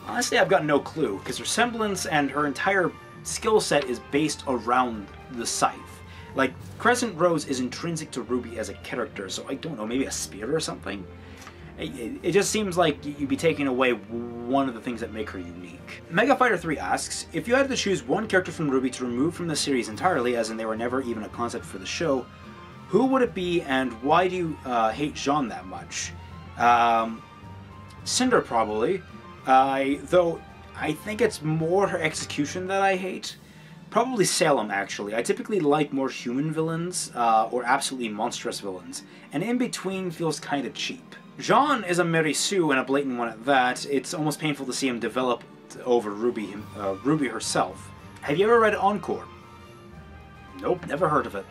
Honestly, I've got no clue, because her semblance and her entire skill set is based around the scythe. Like, Crescent Rose is intrinsic to RWBY as a character, so I don't know, maybe a spear or something? It just seems like you'd be taking away one of the things that make her unique. Mega Fighter 3 asks, if you had to choose one character from RWBY to remove from the series entirely, as in they were never even a concept for the show, who would it be, and why do you hate Jean that much? Cinder, probably. Though I think it's more her execution that I hate. Probably Salem, actually. I typically like more human villains, or absolutely monstrous villains, and in between feels kind of cheap. Jean is a Mary Sue, and a blatant one at that. It's almost painful to see him develop over RWBY herself. Have you ever read Encore? Nope, never heard of it.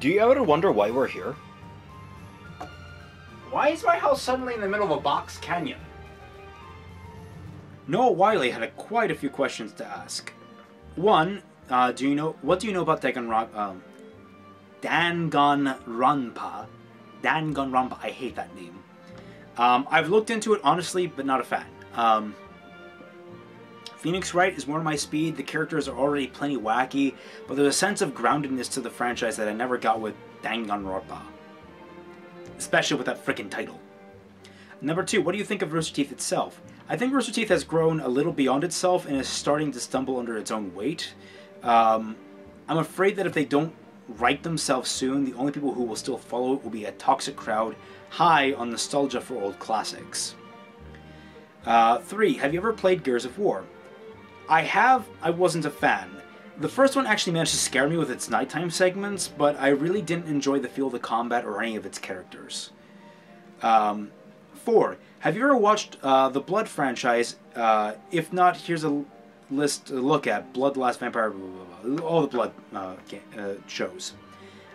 Do you ever wonder why we're here? Why is my house suddenly in the middle of a box canyon? Noah Wiley had quite a few questions to ask. One, what do you know about Danganronpa? Danganronpa, I hate that name. I've looked into it honestly, but not a fan. Phoenix Wright is more my speed, the characters are already plenty wacky, but there's a sense of groundedness to the franchise that I never got with Danganronpa. Especially with that frickin' title. Number 2, what do you think of Rooster Teeth itself? I think Rooster Teeth has grown a little beyond itself and is starting to stumble under its own weight. I'm afraid that if they don't right themselves soon, the only people who will still follow it will be a toxic crowd high on nostalgia for old classics. 3, have you ever played Gears of War? I have. I wasn't a fan. The first one actually managed to scare me with its nighttime segments, but I really didn't enjoy the feel of the combat or any of its characters. 4. Have you ever watched the Blood franchise? If not, here's a list to look at. Blood, The Last Vampire, blah, blah, blah, all the Blood shows.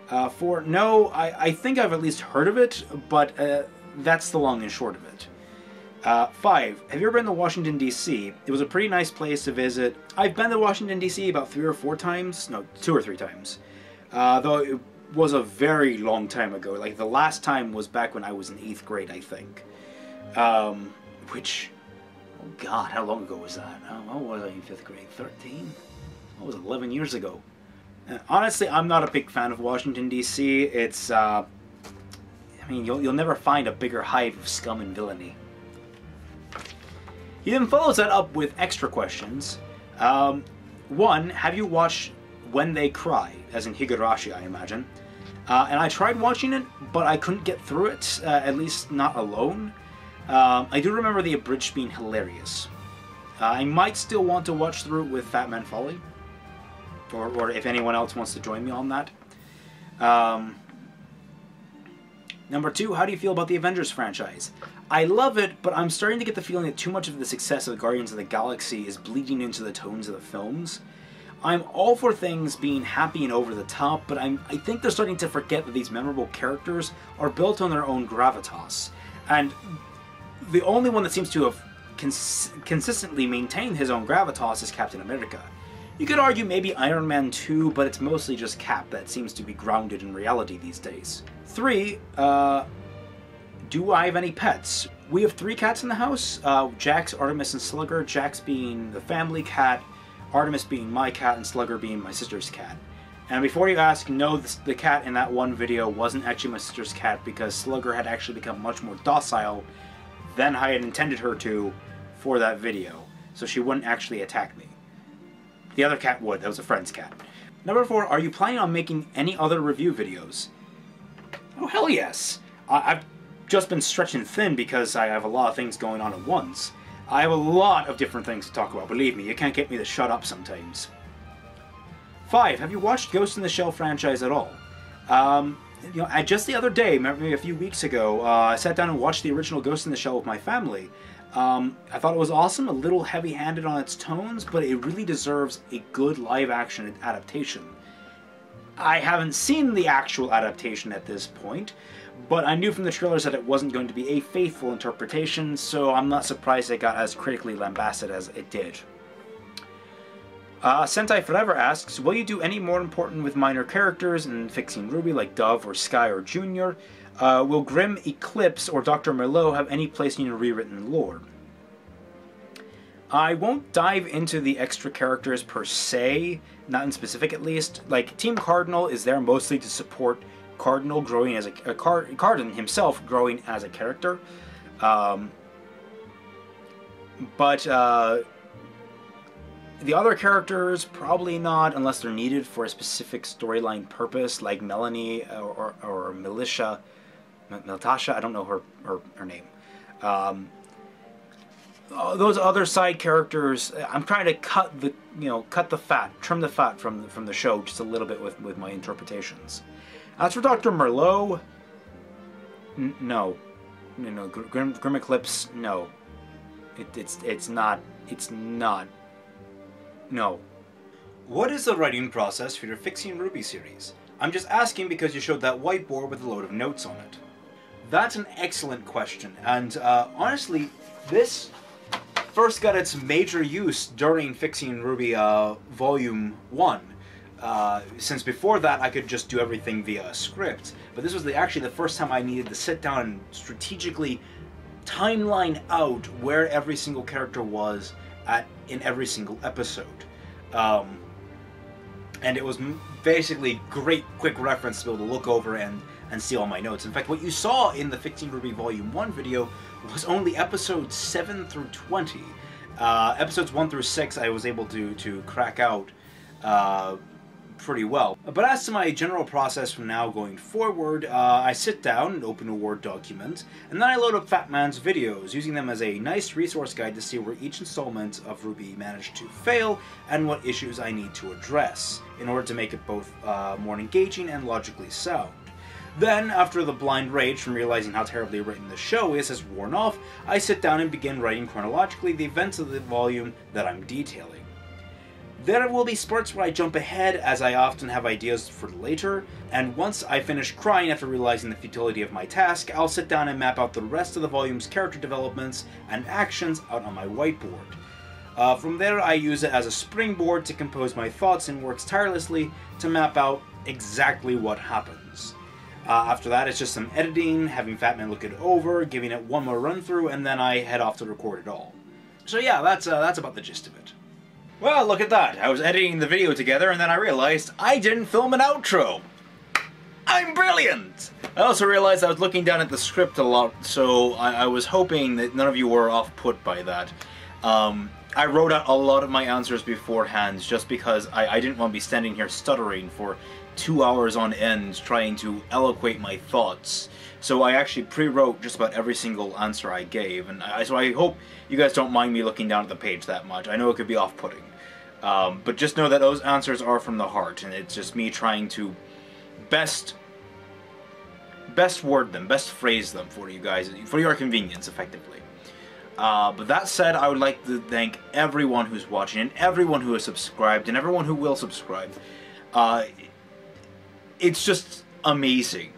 4. No, I think I've at least heard of it, but that's the long and short of it. 5. Have you ever been to Washington, D.C.? It was a pretty nice place to visit. I've been to Washington, D.C. about 3 or 4 times. No, 2 or 3 times. Though it was a very long time ago. Like, the last time was back when I was in 8th grade, I think. Which, oh god, how long ago was that? What was I in 5th grade? 13? That was 11 years ago. Honestly, I'm not a big fan of Washington, D.C. It's, I mean, you'll never find a bigger hive of scum and villainy. He then follows that up with extra questions. 1, have you watched When They Cry? As in Higurashi, I imagine. And I tried watching it, but I couldn't get through it, at least not alone. I do remember the abridged being hilarious. I might still want to watch through it with FamtanFalling, or if anyone else wants to join me on that. Number 2, how do you feel about the Avengers franchise? I love it, but I'm starting to get the feeling that too much of the success of the Guardians of the Galaxy is bleeding into the tones of the films. I'm all for things being happy and over the top, but I think they're starting to forget that these memorable characters are built on their own gravitas. And the only one that seems to have consistently maintained his own gravitas is Captain America. You could argue maybe Iron Man 2, but it's mostly just Cap that seems to be grounded in reality these days. 3, do I have any pets? We have 3 cats in the house, Jax, Artemis, and Slugger, Jax being the family cat, Artemis being my cat, and Slugger being my sister's cat. And before you ask, no, the cat in that one video wasn't actually my sister's cat because Slugger had actually become much more docile than I had intended her to for that video, so she wouldn't actually attack me. The other cat would, that was a friend's cat. Number 4, are you planning on making any other review videos? Oh, hell yes! I've just been stretching thin because I have a lot of things going on at once. I have a lot of different things to talk about, believe me, you can't get me to shut up sometimes. 5, have you watched Ghost in the Shell franchise at all? You know, just the other day, maybe a few weeks ago, I sat down and watched the original Ghost in the Shell with my family. I thought it was awesome, a little heavy-handed on its tones, but it really deserves a good live-action adaptation. I haven't seen the actual adaptation at this point, but I knew from the trailers that it wasn't going to be a faithful interpretation, so I'm not surprised it got as critically lambasted as it did. Sentai Forever asks, will you do any more important with minor characters in fixing RWBY like Dove or Sky or Junior? Will Grim, Eclipse, or Dr. Merlot have any place in your rewritten lore? I won't dive into the extra characters per se, not in specific at least. Like, Team Cardinal is there mostly to support Cardinal growing as Cardin himself growing as a character. But the other characters, probably not, unless they're needed for a specific storyline purpose, like Melanie or Militia. Natasha, I don't know her name. Those other side characters, I'm trying to cut the fat, trim the fat from the show just a little bit with my interpretations. As for Dr. Merlot, no, Grim Eclipse, no, it's not, no. What is the writing process for your Fixing RWBY series? I'm just asking because you showed that whiteboard with a load of notes on it. That's an excellent question, and honestly, this first got its major use during fixing RWBY Volume 1. Since before that I could just do everything via a script, but this was actually the first time I needed to sit down and strategically timeline out where every single character was in every single episode. And it was basically great quick reference to be able to look over and see all my notes. In fact, what you saw in the Fixing RWBY Volume 1 video was only episodes 7 through 20. Episodes 1 through 6 I was able to crack out pretty well. But as to my general process from now going forward, I sit down and open a Word document, and then I load up Fatman's videos, using them as a nice resource guide to see where each installment of RWBY managed to fail, and what issues I need to address, in order to make it both more engaging and logically sound. Then, after the blind rage from realizing how terribly written the show is has worn off, I sit down and begin writing chronologically the events of the volume that I'm detailing. There will be spurts where I jump ahead, as I often have ideas for later, and once I finish crying after realizing the futility of my task, I'll sit down and map out the rest of the volume's character developments and actions out on my whiteboard. From there, I use it as a springboard to compose my thoughts and works tirelessly to map out exactly what happens. After that, it's just some editing, having Fatman look it over, giving it one more run through, and then I head off to record it all. So yeah, that's about the gist of it. Well, look at that. I was editing the video together and then I realized I didn't film an outro. I'm brilliant! I also realized I was looking down at the script a lot, so I was hoping that none of you were off-put by that. I wrote out a lot of my answers beforehand just because I didn't want to be standing here stuttering for 2 hours on end trying to eloquate my thoughts. So I actually pre-wrote just about every single answer I gave, and so I hope you guys don't mind me looking down at the page that much. I know it could be off-putting. But just know that those answers are from the heart, and it's just me trying to best word them, best phrase them for you guys, for your convenience, effectively. But that said, I would like to thank everyone who's watching, and everyone who has subscribed, and everyone who will subscribe. It's just amazing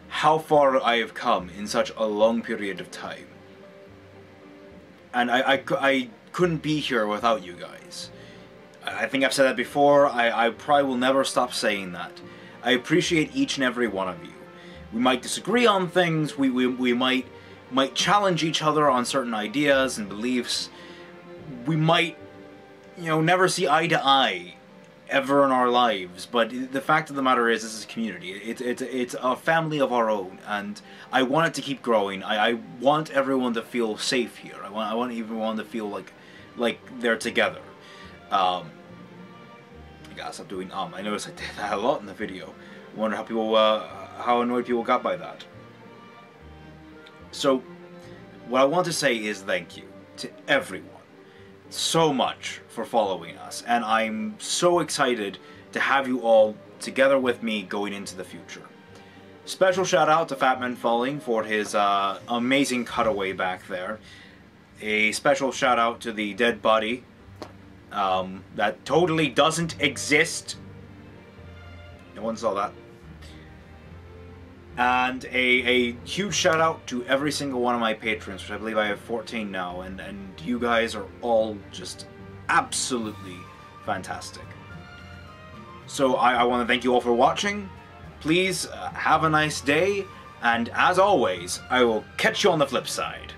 how far I have come in such a long period of time. And I couldn't be here without you guys. I think I've said that before. I probably will never stop saying that. I appreciate each and every one of you. We might disagree on things, we might challenge each other on certain ideas and beliefs. We might, you know, never see eye to eye ever in our lives, but the fact of the matter is, this is a community. It's a family of our own, and I want it to keep growing. I want everyone to feel safe here. I want everyone to feel like they're together. I gotta stop doing I noticed I did that a lot in the video. I wonder how people how annoyed people got by that. So what I want to say is thank you to everyone so much for following us, and I'm so excited to have you all together with me going into the future. Special shout out to FamtanFalling for his amazing cutaway back there. A special shout out to the dead body that totally doesn't exist. No one saw that. And a huge shout out to every single one of my patrons, which I believe I have 14 now, and you guys are all just absolutely fantastic. So I want to thank you all for watching. Please have a nice day, and as always, I will catch you on the flip side.